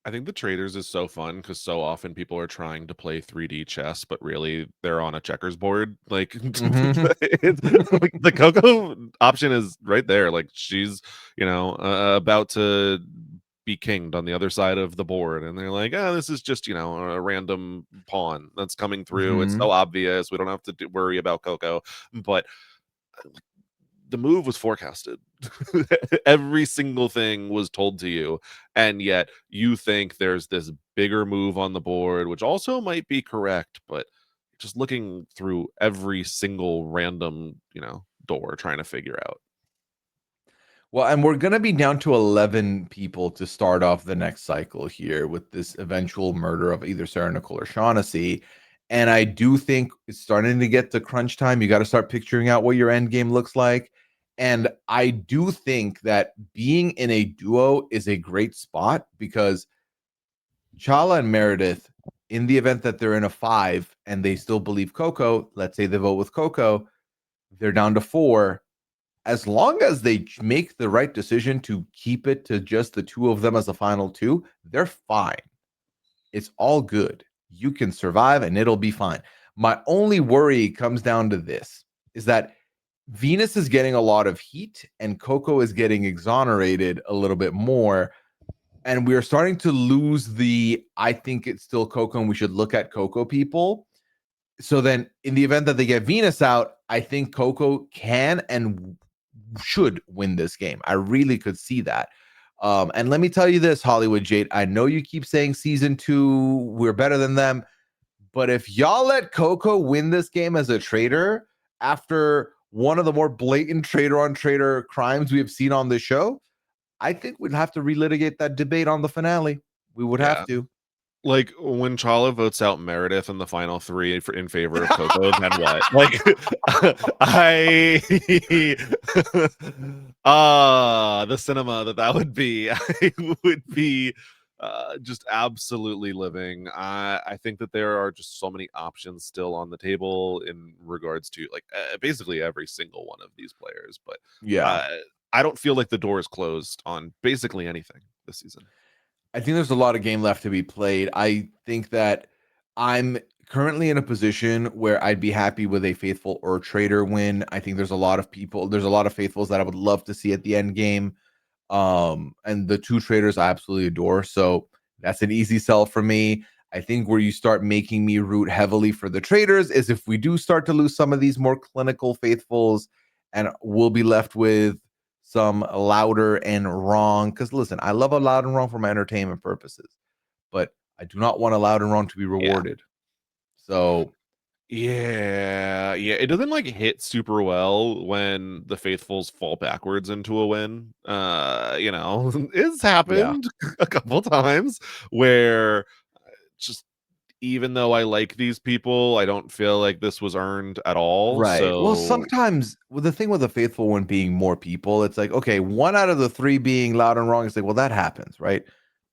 I think the traders is so fun because so often people are trying to play 3D chess, but really they're on a checkers board. Like, Mhm. like the Coco option is right there. Like she's, about to be kinged on the other side of the board, and they're like, "Oh, this is just a random pawn that's coming through. It's so Mhm. obvious. We don't have to worry about Coco." But the move was forecasted. Every single thing was told to you, and yet you think there's this bigger move on the board, which also might be correct, but just looking through every single random, door trying to figure out. Well, and we're going to be down to 11 people to start off the next cycle here with this eventual murder of either Sarah Nicole or Shaughnessy. And I do think it's starting to get to crunch time. You got to start picturing out what your end game looks like. And I do think that being in a duo is a great spot because Chala and Meredith, in the event that they're in a 5 and they still believe Coco, let's say they vote with Coco, they're down to 4. As long as they make the right decision to keep it to just the two of them as the final two, they're fine. It's all good. You can survive and it'll be fine. My only worry comes down to this is that Venus is getting a lot of heat and Coco is getting exonerated a little bit more. And we're starting to lose I think it's still Coco and we should look at Coco people. So then in the event that they get Venus out, I think Coco can and should win this game. I really could see that. And let me tell you this, Hollywood Jade. I know you keep saying season 2, we're better than them. But if y'all let Coco win this game as a traitor after one of the more blatant traitor on traitor crimes we have seen on the show, I think we'd have to relitigate that debate on the finale. We would have Yeah. to. Like when Chala votes out Meredith in the final three in favor of Coco, then what? Like, I the cinema that would be, I would be just absolutely living. I think that there are just so many options still on the table in regards to like basically every single one of these players, but Yeah. uh, I don't feel like the door is closed on basically anything this season. I think there's a lot of game left to be played. I think that I'm currently in a position where I'd be happy with a faithful or traitor win. I think there's a lot of people, there's a lot of faithfuls that I would love to see at the end game. And the two traders I absolutely adore. So that's an easy sell for me. I think where you start making me root heavily for the traders is if we do start to lose some of these more clinical faithfuls, and we'll be left with some louder and wrong. Because listen, I love a loud and wrong for my entertainment purposes, but I do not want a loud and wrong to be rewarded. So Yeah, it doesn't like hit super well when the faithfuls fall backwards into a win. It's yeah, happened a couple times where just even though I like these people, I don't feel like this was earned at all. right. Well, So sometimes with the thing with the faithful one being more people, it's like, okay, one out of the three being loud and wrong, it's like, well, that happens, right?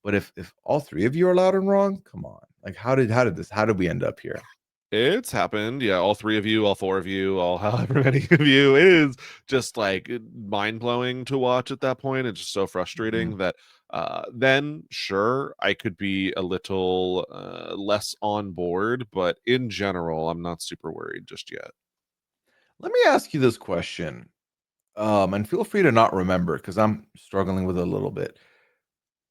But if all three of you are loud and wrong, come on. Like how did we end up here? it's happened. Yeah, all three of you, all four of you, all however many of you. It is just like mind blowing to watch at that point. It's just so frustrating Mhm. that then sure I could be a little less on board, but in general, I'm not super worried just yet. Let me ask you this question. And feel free to not remember because I'm struggling with it a little bit.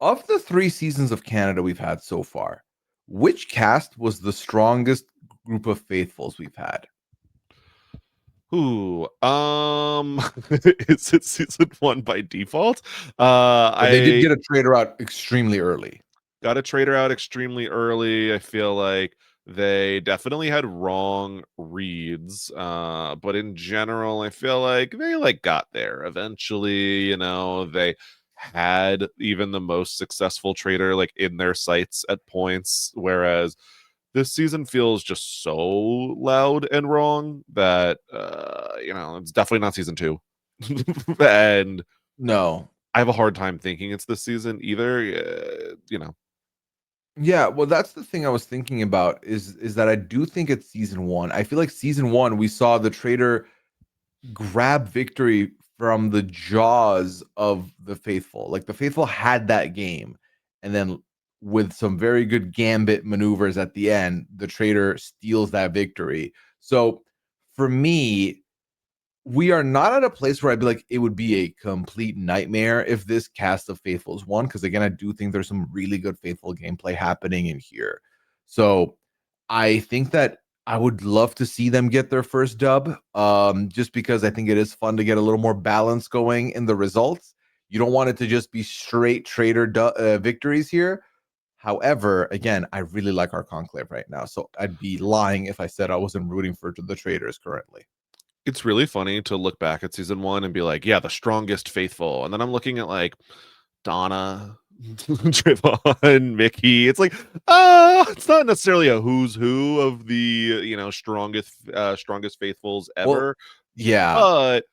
Of the 3 seasons of Canada we've had so far, which cast was the strongest group of faithfuls we've had? Ooh, is it season one by default? Well, they did I get a traitor out extremely early. got a trader out extremely early. I feel like they definitely had wrong reads. But in general, I feel like they like got there eventually, they had even the most successful trader like in their sights at points, whereas this season feels just so loud and wrong that it's definitely not season two. And No. I have a hard time thinking it's this season either. Yeah, well, that's the thing I was thinking about is that I do think it's season 1. I feel like season 1, we saw the traitor grab victory from the jaws of the faithful. Like the faithful had that game, and then with some very good gambit maneuvers at the end, the traitor steals that victory. So for me, we are not at a place where I'd be like, it would be a complete nightmare if this cast of faithfuls won. Because again, I do think there's some really good faithful gameplay happening in here. So I think that I would love to see them get their first dub. Just because I think it is fun to get a little more balance going in the results. You don't want it to just be straight trader victories here. However, again, I really like our conclave right now. So I'd be lying if I said I wasn't rooting for the traders currently. It's really funny to look back at season one and be like, yeah, the strongest faithful. And then I'm looking at like Donna, Trayvon, Mickey. It's like, it's not necessarily a who's who of the, strongest faithfuls Well, ever. yeah, But,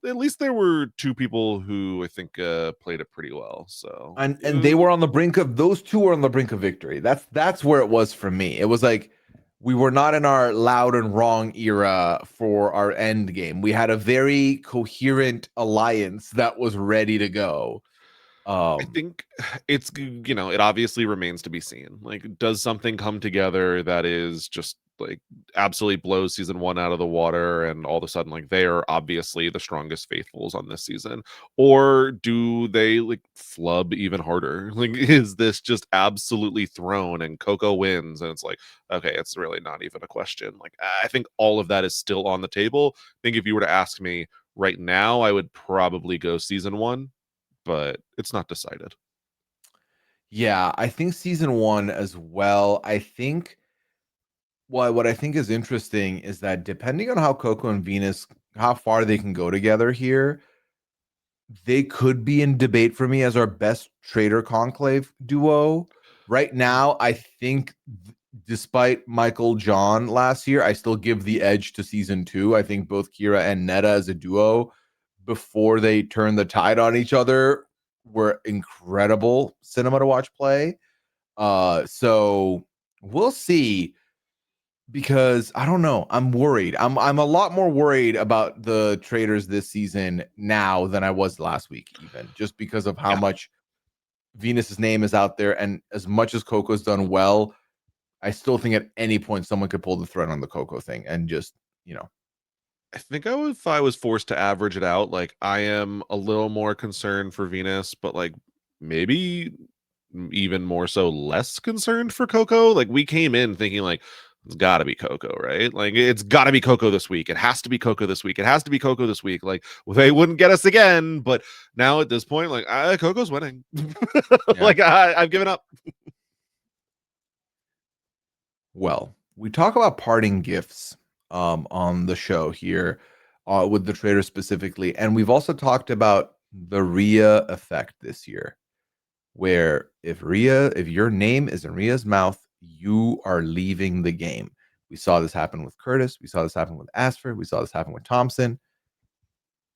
at least there were two people who I think played it pretty well. So, and they were on the brink of those two were on the brink of victory. That's where it was for me. It was like we were not in our loud and wrong era for our end game. We had a very coherent alliance that was ready to go. I Um, think it obviously remains to be seen. Like, does something come together that is just like absolutely blows season one out of the water, and all of a sudden, like, they are obviously the strongest faithfuls on this season? Or do they like flub even harder? Like, is this just absolutely thrown and Coco wins? And it's like, okay, it's really not even a question. Like, I think all of that is still on the table. I think if you were to ask me right now, I would probably go season one, but it's not decided. yeah, I think season 1 as well. I think what I think is interesting is that depending on how Coco and Venus, how far they can go together here, they could be in debate for me as our best traitor conclave duo. Right now, I think despite Michael John last year, I still give the edge to season 2. I think both Kira and Netta as a duo before they turn the tide on each other were incredible cinema to watch play. So we'll see, because I don't know. I'm worried. I'm a lot more worried about the Traitors this season now than I was last week, even just because of how Yeah. much Venus's name is out there, and as much as Coco's done well, I still think at any point someone could pull the thread on the Coco thing and just, you know. I think if I was forced to average it out, like I am a little more concerned for Venus, but like maybe even more so less concerned for Coco. Like we came in thinking like it's got to be Coco, right? Like it's got to be Coco this week. It has to be Coco this week. It has to be Coco this week. Like well, they wouldn't get us again, but now at this point, like Coco's winning. Yeah. Like I've given up. Well, we talk about parting gifts on the show here with the Traitors specifically, and we've also talked about the Rhea effect this year, where if your name is in Rhea's mouth, you are leaving the game. We saw this happen with Curtis. We saw this happen with Asford. We saw this happen with Thompson.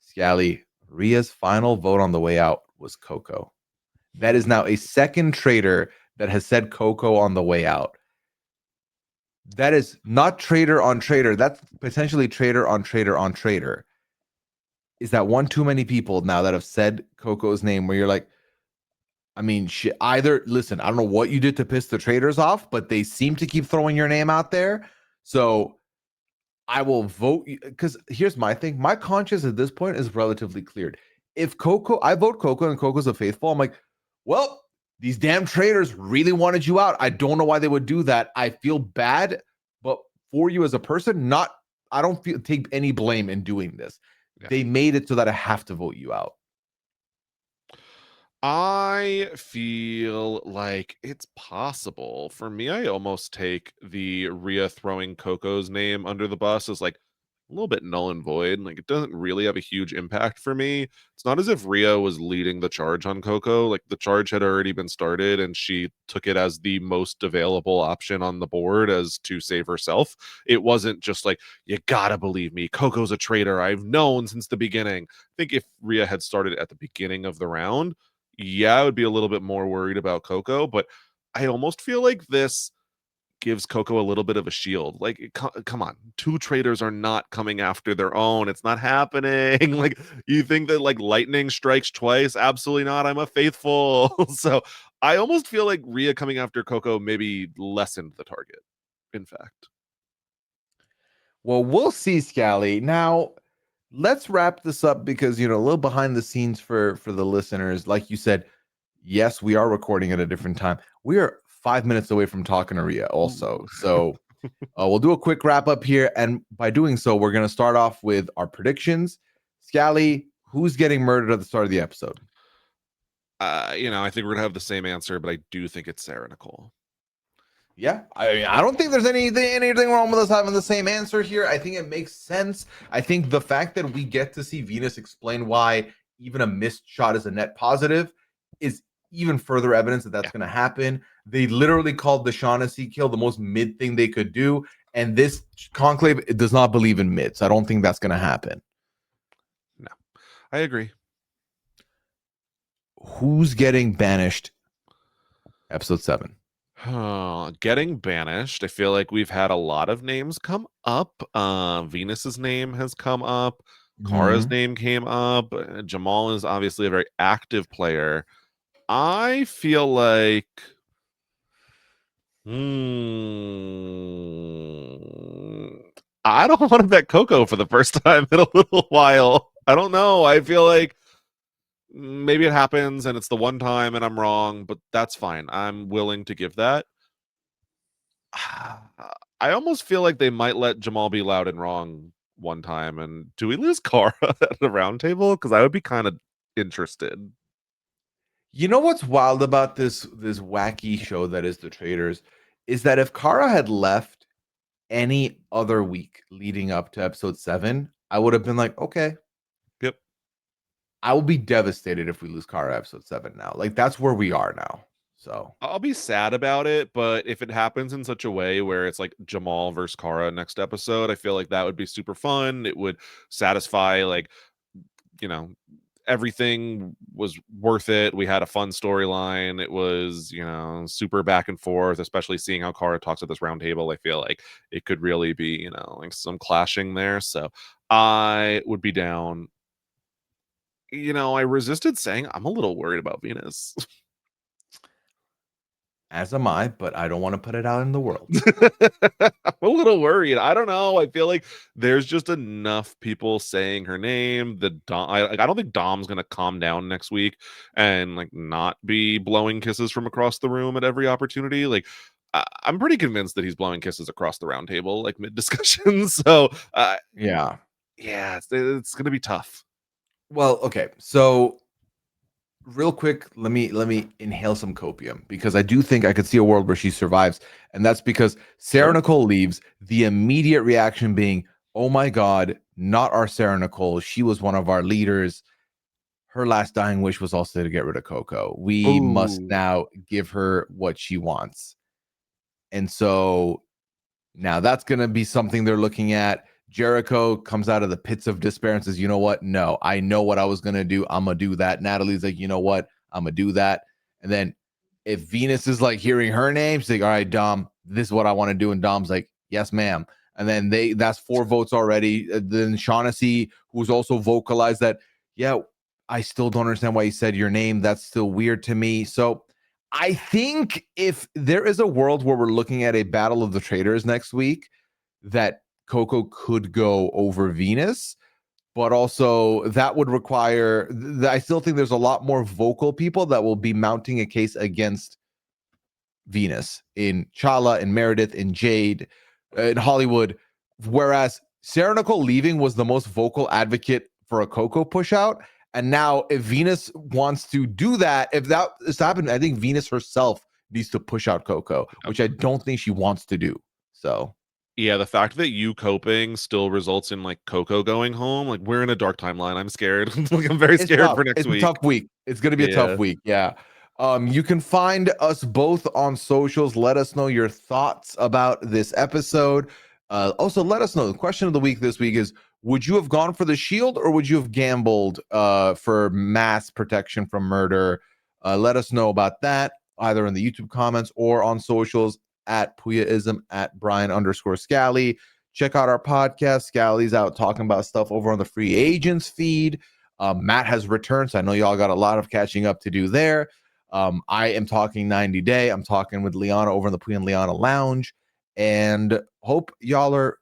Scally, Rhea's final vote on the way out was Coco. That is now a second traitor that has said Coco on the way out. That is not traitor on traitor. That's potentially traitor on traitor on traitor. Is that one too many people now that have said Coco's name where you're like, I mean, either listen, I don't know what you did to piss the Traitors off, but they seem to keep throwing your name out there. So I will vote, because here's my thing. My conscience at this point is relatively cleared. If I vote Coco and Coco's a faithful, I'm like, well, these damn Traitors really wanted you out. I don't know why they would do that. I feel bad, but for you as a person, I don't take any blame in doing this. Yeah. They made it so that I have to vote you out. I feel like it's possible. For me, I almost take the Rhea throwing Coco's name under the bus as like a little bit null and void. Like it doesn't really have a huge impact for me. It's not as if Rhea was leading the charge on Coco. Like the charge had already been started and she took it as the most available option on the board as to save herself. It wasn't just like, you gotta believe me, Coco's a traitor. I've known since the beginning. I think if Rhea had started at the beginning of the round, yeah, I would be a little bit more worried about Coco, but I almost feel like this gives Coco a little bit of a shield. Like, come on, two traitors are not coming after their own. It's not happening. Like, you think that like lightning strikes twice? Absolutely not. I'm a faithful. So I almost feel like Rhea coming after Coco maybe lessened the target. In fact, Well, we'll see, Scally. Now, let's wrap this up because, a little behind the scenes for the listeners. Like you said, yes, we are recording at a different time. We are 5 minutes away from talking to Rhea also. ooh. So we'll do a quick wrap up here. And by doing so, we're going to start off with our predictions. Scally, who's getting murdered at the start of the episode? I think we're gonna have the same answer, but I do think it's Sarah Nicole. Yeah, I don't think there's anything wrong with us having the same answer here. I think it makes sense. I think the fact that we get to see Venus explain why even a missed shot is a net positive is even further evidence that that's going to happen. They literally called the Shaughnessy kill the most mid thing they could do, and this conclave does not believe in mids. I don't think that's going to happen. No, I agree. Who's getting banished? Episode 7. Getting banished. I feel like we've had a lot of names come up. Venus's name has come up. Kara's name came up. Jamal is obviously a very active player. I feel like I don't want to bet Coco for the first time in a little while. I don't know. I feel like maybe it happens and it's the one time and I'm wrong, but that's fine. I'm willing to give that. I almost feel like they might let Jamal be loud and wrong one time. And do we lose Kara at the round table? Because I would be kind of interested. You know what's wild about this wacky show that is the Traitors is that if Kara had left any other week leading up to episode 7, I would have been like, okay. Yep. I will be devastated if we lose Kara episode 7 now. Like, that's where we are now. So I'll be sad about it, but if it happens in such a way where it's like Jamal versus Kara next episode, I feel like that would be super fun. It would satisfy, like, you know, everything was worth it. We had a fun storyline. It was, super back and forth, especially seeing how Kara talks at this round table. I feel like it could really be, like some clashing there. So I would be down. I resisted saying I'm a little worried about Venus. as am I, but I don't want to put it out in the world. I'm a little worried. I don't know. I feel like there's just enough people saying her name. I don't think Dom's gonna calm down next week and like not be blowing kisses from across the room at every opportunity. Like, I'm pretty convinced that he's blowing kisses across the round table, like mid discussion. So, Yeah. it's gonna be tough. Well, okay. So real quick, let me inhale some copium because I do think I could see a world where she survives, and that's because Sarah Sure. Nicole leaves. The immediate reaction being, "Oh my God, not our Sarah Nicole. She was one of our leaders. Her last dying wish was also to get rid of Coco. We must Ooh. now give her what she wants." And so now that's going to be something they're looking at. Jericho comes out of the pits of despair and says, "You know what? No, I know what I was going to do. I'm going to do that." Natalie's like, "You know what? I'm going to do that." And then if Venus is like hearing her name, she's like, "All right, Dom, this is what I want to do." And Dom's like, "Yes, ma'am." And then that's 4 votes already. Then Shaughnessy, who's also vocalized that, "Yeah, I still don't understand why you said your name. That's still weird to me." So I think if there is a world where we're looking at a battle of the traitors next week, that Coco could go over Venus, but also that would require. I still think there's a lot more vocal people that will be mounting a case against Venus in Chala and Meredith and Jade in Hollywood, whereas Sarah Nicole leaving was the most vocal advocate for a Coco push out. And now, if Venus wants to do that, if that is happening, I think Venus herself needs to push out Coco, which I don't think she wants to do. So, Yeah, the fact that you coping still results in like Coco going home, like we're in a dark timeline. I'm scared. Like, I'm very it's scared tough. for next It's a week. tough week. It's going to be a tough Yeah. week. Yeah. You can find us both on socials. Let us know your thoughts about this episode. Also, let us know. The question of the week this week is: would you have gone for the shield, or would you have gambled for mass protection from murder? Let us know about that either in the YouTube comments or on socials at Pooyaism, at Brian_Scally. Check out our podcast. Scally's out talking about stuff over on the Free Agents feed. Matt has returned, so I know y'all got a lot of catching up to do there. I am talking 90 Day. I'm talking with Liana over in the Pooya and Liana Lounge, and hope y'all are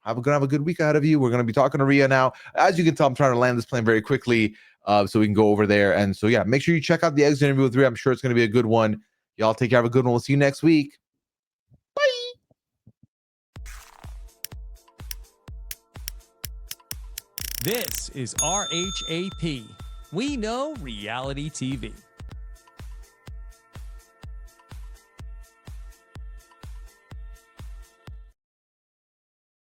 gonna have a good week ahead of you. We're gonna be talking to Rhea now. As you can tell, I'm trying to land this plane very quickly, so we can go over there. And so, yeah, make sure you check out the exit interview with Rhea. I'm sure it's gonna be a good one. Y'all take care. Have a good one. We'll see you next week. This is RHAP. We know reality TV.